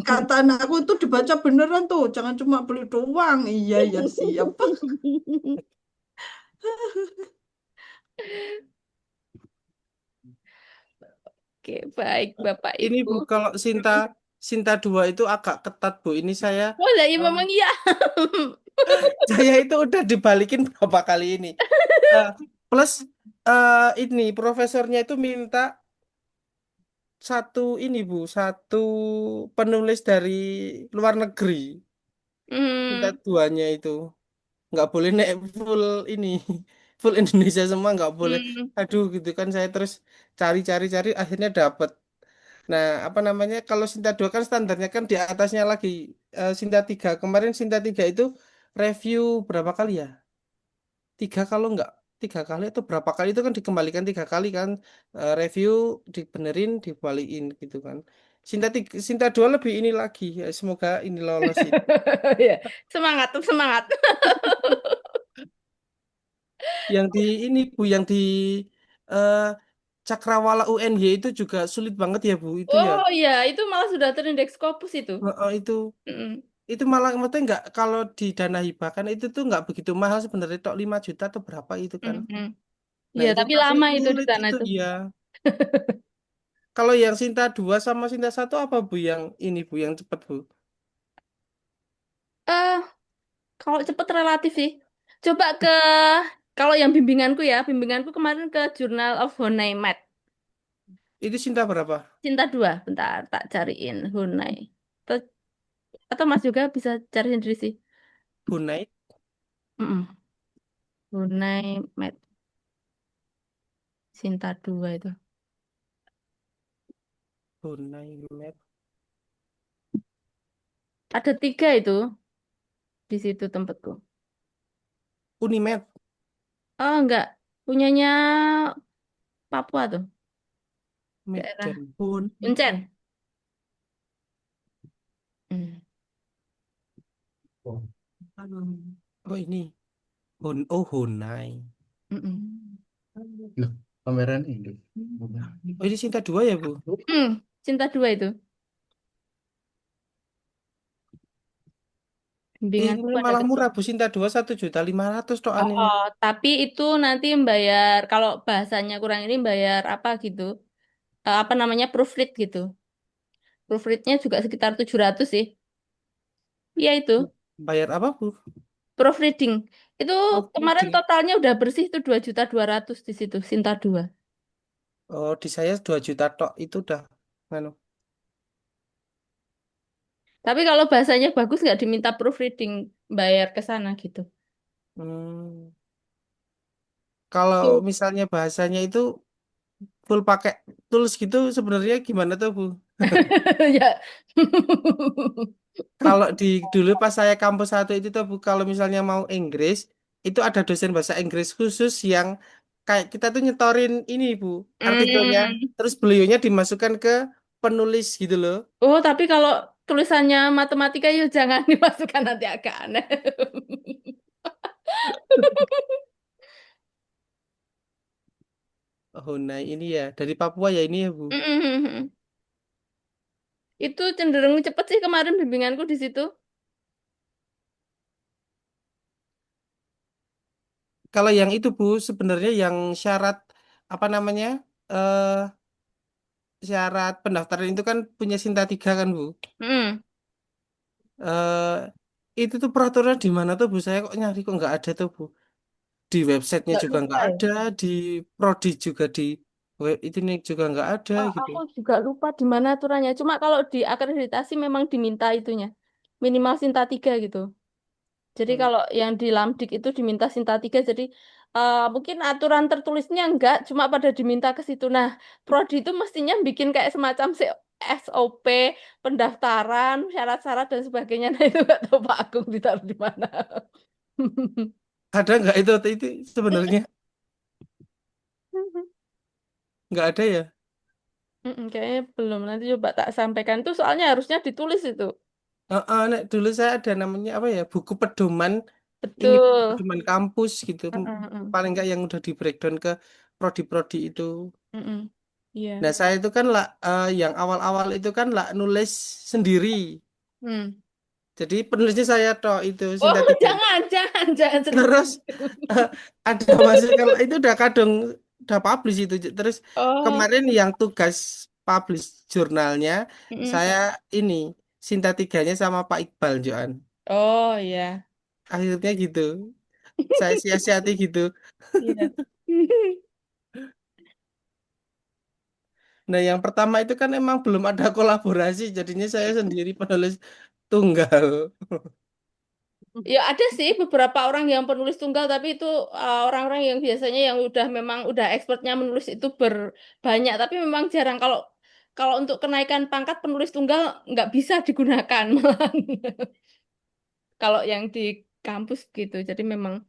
S3: Kata anakku itu dibaca beneran tuh, jangan cuma beli doang. Iya, iya, siap.
S1: Oke, baik Bapak
S2: Ini
S1: Ibu.
S2: Bu, kalau Sinta
S1: Mm-mm.
S2: Sinta 2 itu agak ketat Bu. Ini saya
S1: Oh, lah, iya
S2: eh,
S1: memang iya.
S2: saya itu udah dibalikin berapa kali ini. Eh, plus ini profesornya itu minta satu ini Bu, satu penulis dari luar negeri. Minta
S1: Hmm,
S2: duanya itu. Nggak boleh nek full ini. Full Indonesia semua nggak boleh.
S1: hmm.
S2: Aduh gitu kan saya terus cari-cari-cari akhirnya dapet. Nah, apa namanya? Kalau Sinta 2 kan standarnya kan di atasnya lagi Sinta 3. Kemarin Sinta 3 itu review berapa kali ya? Tiga kalau enggak 3 kali atau berapa kali itu kan dikembalikan 3 kali kan. Review dibenerin dibalikin gitu kan. Sinta 2 lebih ini lagi. Ya, semoga ini lolosin.
S1: Ya, semangat, tuh semangat.
S2: Yang di ini Bu, yang di eh, Cakrawala UNY itu juga sulit banget ya Bu, itu ya.
S1: Oh iya, itu malah sudah terindeks Scopus itu.
S2: Itu
S1: Mm-mm.
S2: malah maksudnya nggak kalau di dana hibah kan itu tuh nggak begitu mahal sebenarnya tok 5 juta atau berapa itu kan.
S1: Mm-mm.
S2: Nah
S1: Iya,
S2: itu
S1: tapi
S2: tapi
S1: lama itu di
S2: sulit
S1: sana
S2: itu
S1: itu.
S2: ya. Kalau yang Sinta 2 sama Sinta satu apa Bu yang ini Bu yang cepet Bu?
S1: Eh, kalau cepet relatif sih. Coba ke kalau yang bimbinganku ya, bimbinganku kemarin ke Journal of Honai Math.
S2: Itu Sinta berapa?
S1: Cinta dua, bentar tak cariin Honai. Atau, atau Mas juga bisa cari sendiri sih.
S2: Bunai,
S1: Mm-mm. Honai Math, Cinta dua itu.
S2: Bunai Map,
S1: Ada tiga itu di situ tempatku.
S2: Unimed,
S1: Oh enggak, punyanya Papua tuh, daerah
S2: Medan, Bun.
S1: Uncen. Hmm.
S2: Oh, oh ini, oh Honai.
S1: Mm-mm.
S2: Loh, pameran ini. Oh ini Sinta 2 ya Bu?
S1: Hmm, Cinta dua itu. Bimbinganku
S2: Ini
S1: ada
S2: malah
S1: ke
S2: murah
S1: situ.
S2: Bu, Sinta 2 1.500.000
S1: Oh,
S2: toan ini.
S1: oh, tapi itu nanti membayar kalau bahasanya kurang ini bayar apa gitu. Apa namanya proofread gitu. Proofreadnya juga sekitar 700 sih. Iya itu,
S2: Bayar apa Bu?
S1: proofreading. Itu kemarin
S2: Proofreading.
S1: totalnya udah bersih tuh 2.200.000 di situ, Sinta dua.
S2: Oh di saya 2 juta tok itu udah. Nganu.
S1: Tapi kalau bahasanya bagus nggak diminta proofreading, bayar ke sana gitu.
S2: Hmm. Kalau
S1: Tuh.
S2: misalnya bahasanya itu full pakai tools gitu sebenarnya gimana tuh Bu?
S1: Ya.
S2: Kalau di dulu pas saya kampus satu itu tuh Bu, kalau misalnya mau Inggris itu ada dosen bahasa Inggris khusus yang kayak kita tuh nyetorin ini Bu artikelnya,
S1: Hmm.
S2: terus beliaunya dimasukkan ke penulis gitu loh.
S1: Oh, tapi kalau tulisannya matematika yuk jangan dimasukkan nanti agak aneh.
S2: Oh nah ini ya dari Papua ya ini ya Bu.
S1: Mm-mm. Itu cenderung cepet sih kemarin bimbinganku di situ.
S2: Kalau yang itu Bu sebenarnya yang syarat apa namanya eh syarat pendaftaran itu kan punya Sinta 3 kan Bu.
S1: Mm.
S2: eh itu tuh peraturan di mana tuh Bu? Saya kok nyari kok nggak ada tuh Bu. Di websitenya
S1: Nggak
S2: juga
S1: lupa
S2: nggak
S1: ya.
S2: ada, di Prodi juga di web itu nih juga nggak ada gitu.
S1: Aku juga lupa di mana aturannya. Cuma kalau di akreditasi memang diminta itunya. Minimal Sinta 3 gitu. Jadi
S2: Hmm.
S1: kalau yang di Lamdik itu diminta Sinta 3. Jadi mungkin aturan tertulisnya enggak. Cuma pada diminta ke situ. Nah, Prodi itu mestinya bikin kayak semacam SOP, pendaftaran, syarat-syarat dan sebagainya. Nah, itu nggak tahu Pak Agung ditaruh di mana.
S2: Ada nggak itu sebenarnya nggak ada ya.
S1: Kayaknya belum. Nanti coba tak sampaikan. Itu soalnya harusnya ditulis itu.
S2: Nek, dulu saya ada namanya apa ya buku pedoman ini
S1: Betul.
S2: pedoman kampus gitu.
S1: Mm-mm.
S2: Paling nggak yang udah di breakdown ke prodi-prodi itu.
S1: Mm-mm. Iya.
S2: Nah saya itu kan lah yang awal-awal itu kan lah nulis sendiri.
S1: Hmm.
S2: Jadi penulisnya saya toh itu
S1: Oh,
S2: Sinta 3.
S1: jangan sendiri.
S2: Terus eh, ada masuk kalau itu udah kadang udah publish itu. Terus
S1: Oh.
S2: kemarin yang tugas publish jurnalnya
S1: Mm-mm.
S2: saya ini Sinta 3-nya sama Pak Iqbal Joan.
S1: Oh, iya.
S2: Akhirnya gitu. Saya sia-siati gitu.
S1: Iya.
S2: Nah, yang pertama itu kan emang belum ada kolaborasi, jadinya saya sendiri penulis tunggal.
S1: Ya ada sih beberapa orang yang penulis tunggal, tapi itu orang-orang yang biasanya yang udah memang udah expertnya menulis itu berbanyak, tapi memang jarang kalau kalau untuk kenaikan pangkat penulis tunggal nggak bisa digunakan malahan. Kalau yang di kampus gitu. Jadi memang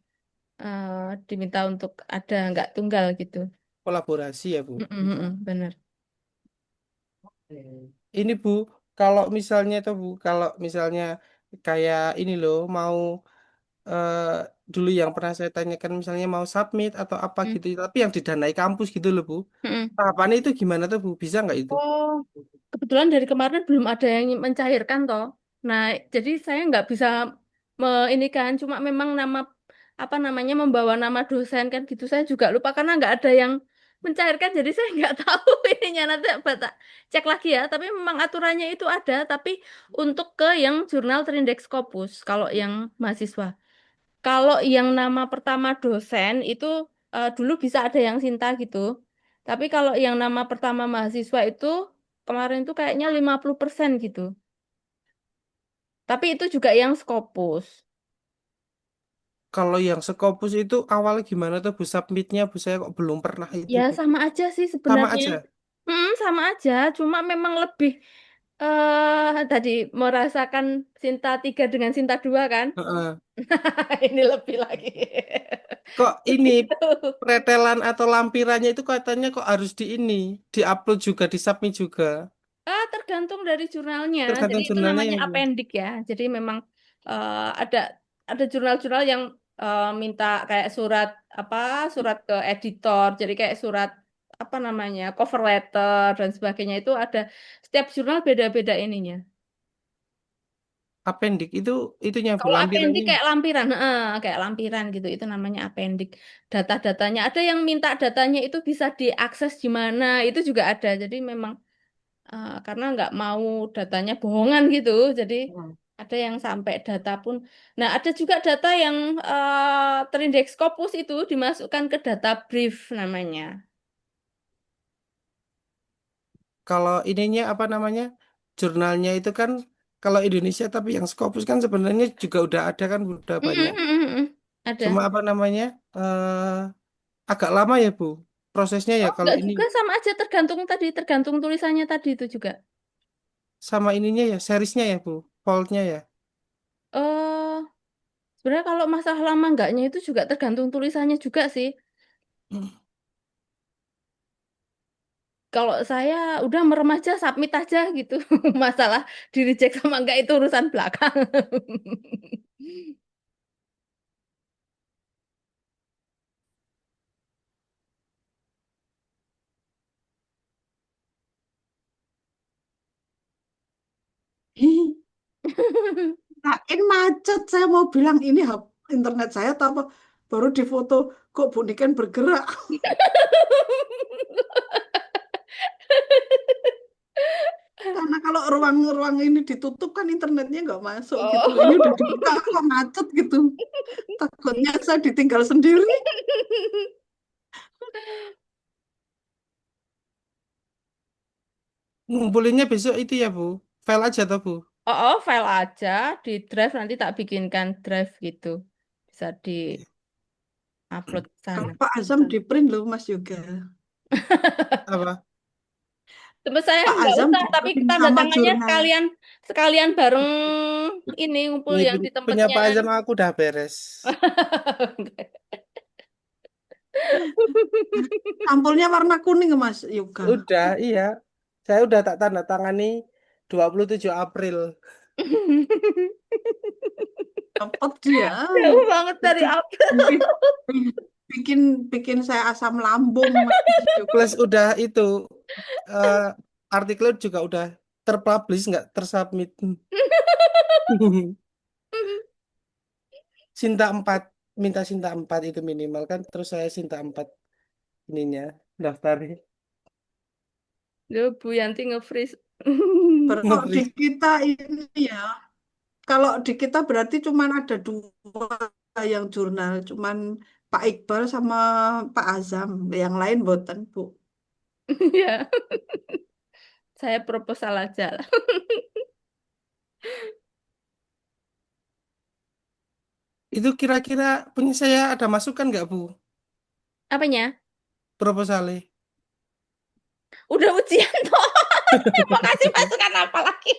S1: eh, diminta untuk ada nggak tunggal gitu.
S2: Kolaborasi ya, Bu.
S1: Bener.
S2: Ini Bu, kalau misalnya tuh Bu, kalau misalnya kayak ini loh mau eh, dulu yang pernah saya tanyakan misalnya mau submit atau apa
S1: Mm.
S2: gitu, tapi yang didanai kampus gitu loh Bu.
S1: Mm-mm.
S2: Tahapannya itu gimana tuh Bu? Bisa nggak itu?
S1: Oh, kebetulan dari kemarin belum ada yang mencairkan toh. Nah, jadi saya nggak bisa ini kan, cuma memang nama apa namanya membawa nama dosen kan gitu. Saya juga lupa karena nggak ada yang mencairkan, jadi saya nggak tahu ininya nanti tak cek lagi ya. Tapi memang aturannya itu ada, tapi untuk ke yang jurnal Trindex Scopus kalau yang mahasiswa. Kalau yang nama pertama dosen itu dulu bisa ada yang Sinta gitu. Tapi kalau yang nama pertama mahasiswa itu kemarin tuh kayaknya 50% gitu. Tapi itu juga yang Scopus.
S2: Kalau yang Scopus itu awalnya gimana tuh Bu submitnya Bu? Saya kok belum pernah itu
S1: Ya
S2: Bu.
S1: sama aja sih
S2: Sama
S1: sebenarnya.
S2: aja.
S1: Sama aja, cuma memang lebih tadi merasakan Sinta 3 dengan Sinta 2 kan?
S2: Heeh.
S1: Ini lebih lagi.
S2: Kok ini
S1: Gitu.
S2: pretelan atau lampirannya itu katanya kok harus di ini, diupload juga, disubmit juga.
S1: Tergantung dari jurnalnya. Jadi
S2: Tergantung
S1: itu
S2: jurnalnya
S1: namanya
S2: ya Bu.
S1: appendix ya. Jadi memang ada jurnal-jurnal yang minta kayak surat apa surat ke editor. Jadi kayak surat apa namanya cover letter dan sebagainya itu ada setiap jurnal beda-beda ininya.
S2: Appendix itu itunya Bu,
S1: Kalau appendix
S2: lampirannya.
S1: kayak lampiran gitu. Itu namanya appendix. Data-datanya ada yang minta datanya itu bisa diakses di mana. Itu juga ada. Jadi memang karena nggak mau datanya bohongan gitu. Jadi
S3: Hmm.
S1: ada yang sampai data pun. Nah, ada juga data yang terindeks Scopus itu dimasukkan ke data brief namanya.
S2: Kalau ininya apa namanya? Jurnalnya itu kan kalau Indonesia tapi yang Scopus kan sebenarnya juga udah ada kan udah banyak. Cuma
S1: Ada.
S2: apa namanya? Agak lama ya Bu prosesnya ya
S1: Oh,
S2: kalau
S1: nggak
S2: ini
S1: juga sama aja tergantung tulisannya tadi itu juga.
S2: sama ininya ya seriesnya ya Bu, faultnya ya.
S1: Eh, sebenarnya kalau masalah lama enggaknya itu juga tergantung tulisannya juga sih. Kalau saya udah merem aja, submit aja gitu. Masalah di reject sama enggak itu urusan belakang.
S3: Yakin macet, saya mau bilang ini internet saya atau apa, baru difoto kok Bu Niken bergerak. Karena kalau ruang-ruang ini ditutup kan internetnya nggak masuk gitu. Ini
S1: Oh.
S3: udah dibuka kok macet gitu. Takutnya saya ditinggal sendiri.
S2: Ngumpulinnya besok itu ya Bu, file aja toh Bu.
S1: File aja di drive nanti tak bikinkan drive gitu. Bisa di-upload
S3: Kalau
S1: sana.
S3: Pak Azam di print loh Mas Yoga.
S2: Apa
S1: Tapi saya
S3: Pak
S1: nggak
S3: Azam
S1: usah,
S3: di
S1: tapi
S3: print
S1: tanda
S3: sama
S1: tangannya
S3: jurnal.
S1: sekalian sekalian bareng ini ngumpul
S2: ini
S1: yang di
S2: punya
S1: tempatnya.
S2: Pak Azam aku udah beres.
S3: Sampulnya warna kuning Mas Yoga.
S2: Udah, iya. Saya udah tak tanda tangani 27 April.
S3: Dapat dia.
S1: Jauh banget dari
S3: Bikin,
S1: apa?
S3: bikin, bikin, bikin saya asam lambung Mas Yoga.
S2: Plus udah itu eh, artikel juga udah terpublish nggak tersubmit. Sinta 4 minta Sinta 4 itu minimal kan terus saya Sinta 4 ininya daftarnya
S1: Loh, Bu Yanti nge-freeze.
S3: Kalau di
S2: nge-freeze.
S3: kita ini ya, kalau di kita berarti cuman ada dua yang jurnal, cuman Pak Iqbal sama Pak Azam, yang lain boten Bu.
S1: Ya, saya proposal aja lah.
S2: Itu kira-kira punya saya ada masukan nggak Bu
S1: Apanya?
S2: proposalnya?
S1: Udah ujian toh. Mau kasih masukan apa lagi?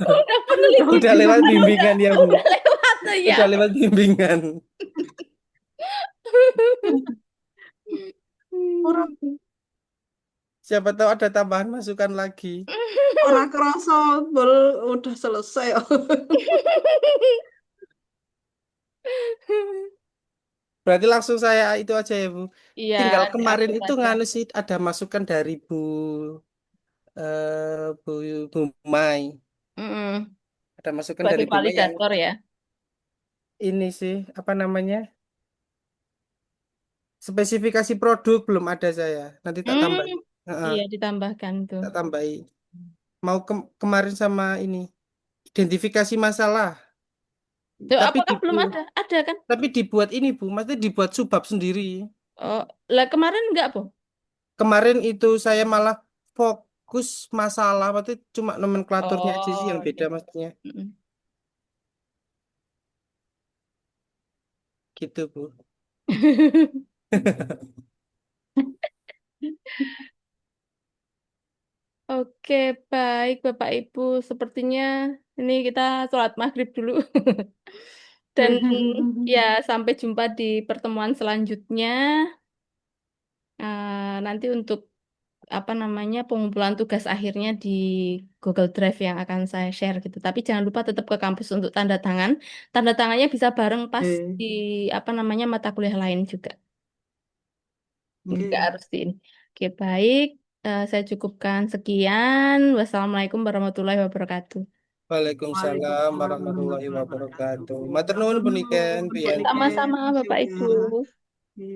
S1: Udah penelitian.
S2: Udah lewat bimbingan ya, Bu.
S1: Udah lewat tuh ya.
S2: Udah lewat bimbingan.
S3: Orang
S2: Siapa tahu ada tambahan masukan lagi.
S3: orang kerasa bol udah selesai.
S2: Berarti langsung saya itu aja ya, Bu.
S1: Iya,
S2: Tinggal kemarin
S1: diupload
S2: itu
S1: aja.
S2: nganu sih ada masukan dari Bu Bu Mai.
S1: Mm-mm.
S2: Ada masukan dari
S1: Sebagai
S2: Bu Mai yang
S1: validator ya.
S2: ini sih, apa namanya? Spesifikasi produk belum ada saya. Nanti tak
S1: Hmm,
S2: tambah. Heeh,
S1: iya ditambahkan tuh.
S2: tak tambahi. Mau kemarin sama ini identifikasi masalah.
S1: Tuh,
S2: Tapi
S1: apakah belum
S2: dibuat,
S1: ada? Ada kan?
S2: tapi dibuat ini Bu, maksudnya dibuat subbab sendiri.
S1: Oh, lah kemarin enggak, Bu?
S2: Kemarin itu saya malah fokus masalah, maksudnya cuma nomenklaturnya aja sih
S1: Oh,
S2: yang beda
S1: oke.
S2: maksudnya.
S1: Mm-mm.
S2: Gitu Bu.
S1: Oke, baik Bapak Ibu. Sepertinya ini kita sholat maghrib dulu. Dan ya, sampai jumpa di pertemuan selanjutnya. Nanti untuk apa namanya pengumpulan tugas akhirnya di Google Drive yang akan saya share gitu. Tapi jangan lupa tetap ke kampus untuk tanda tangan. Tanda tangannya bisa bareng pas
S3: Oke,
S1: di apa namanya mata kuliah lain juga. Nggak
S3: oke.
S1: harus di ini. Oke, baik. Saya cukupkan sekian. Wassalamualaikum warahmatullahi wabarakatuh.
S2: Waalaikumsalam
S3: Waalaikumsalam
S2: warahmatullahi
S3: warahmatullahi wabarakatuh.
S2: wabarakatuh. Matur nuwun
S3: Matur
S2: puniken
S3: nuwun, Bu
S2: Bian.
S3: Niken.
S1: Sama-sama
S3: Terima kasih
S1: Bapak
S3: udah.
S1: Ibu.
S3: Oke.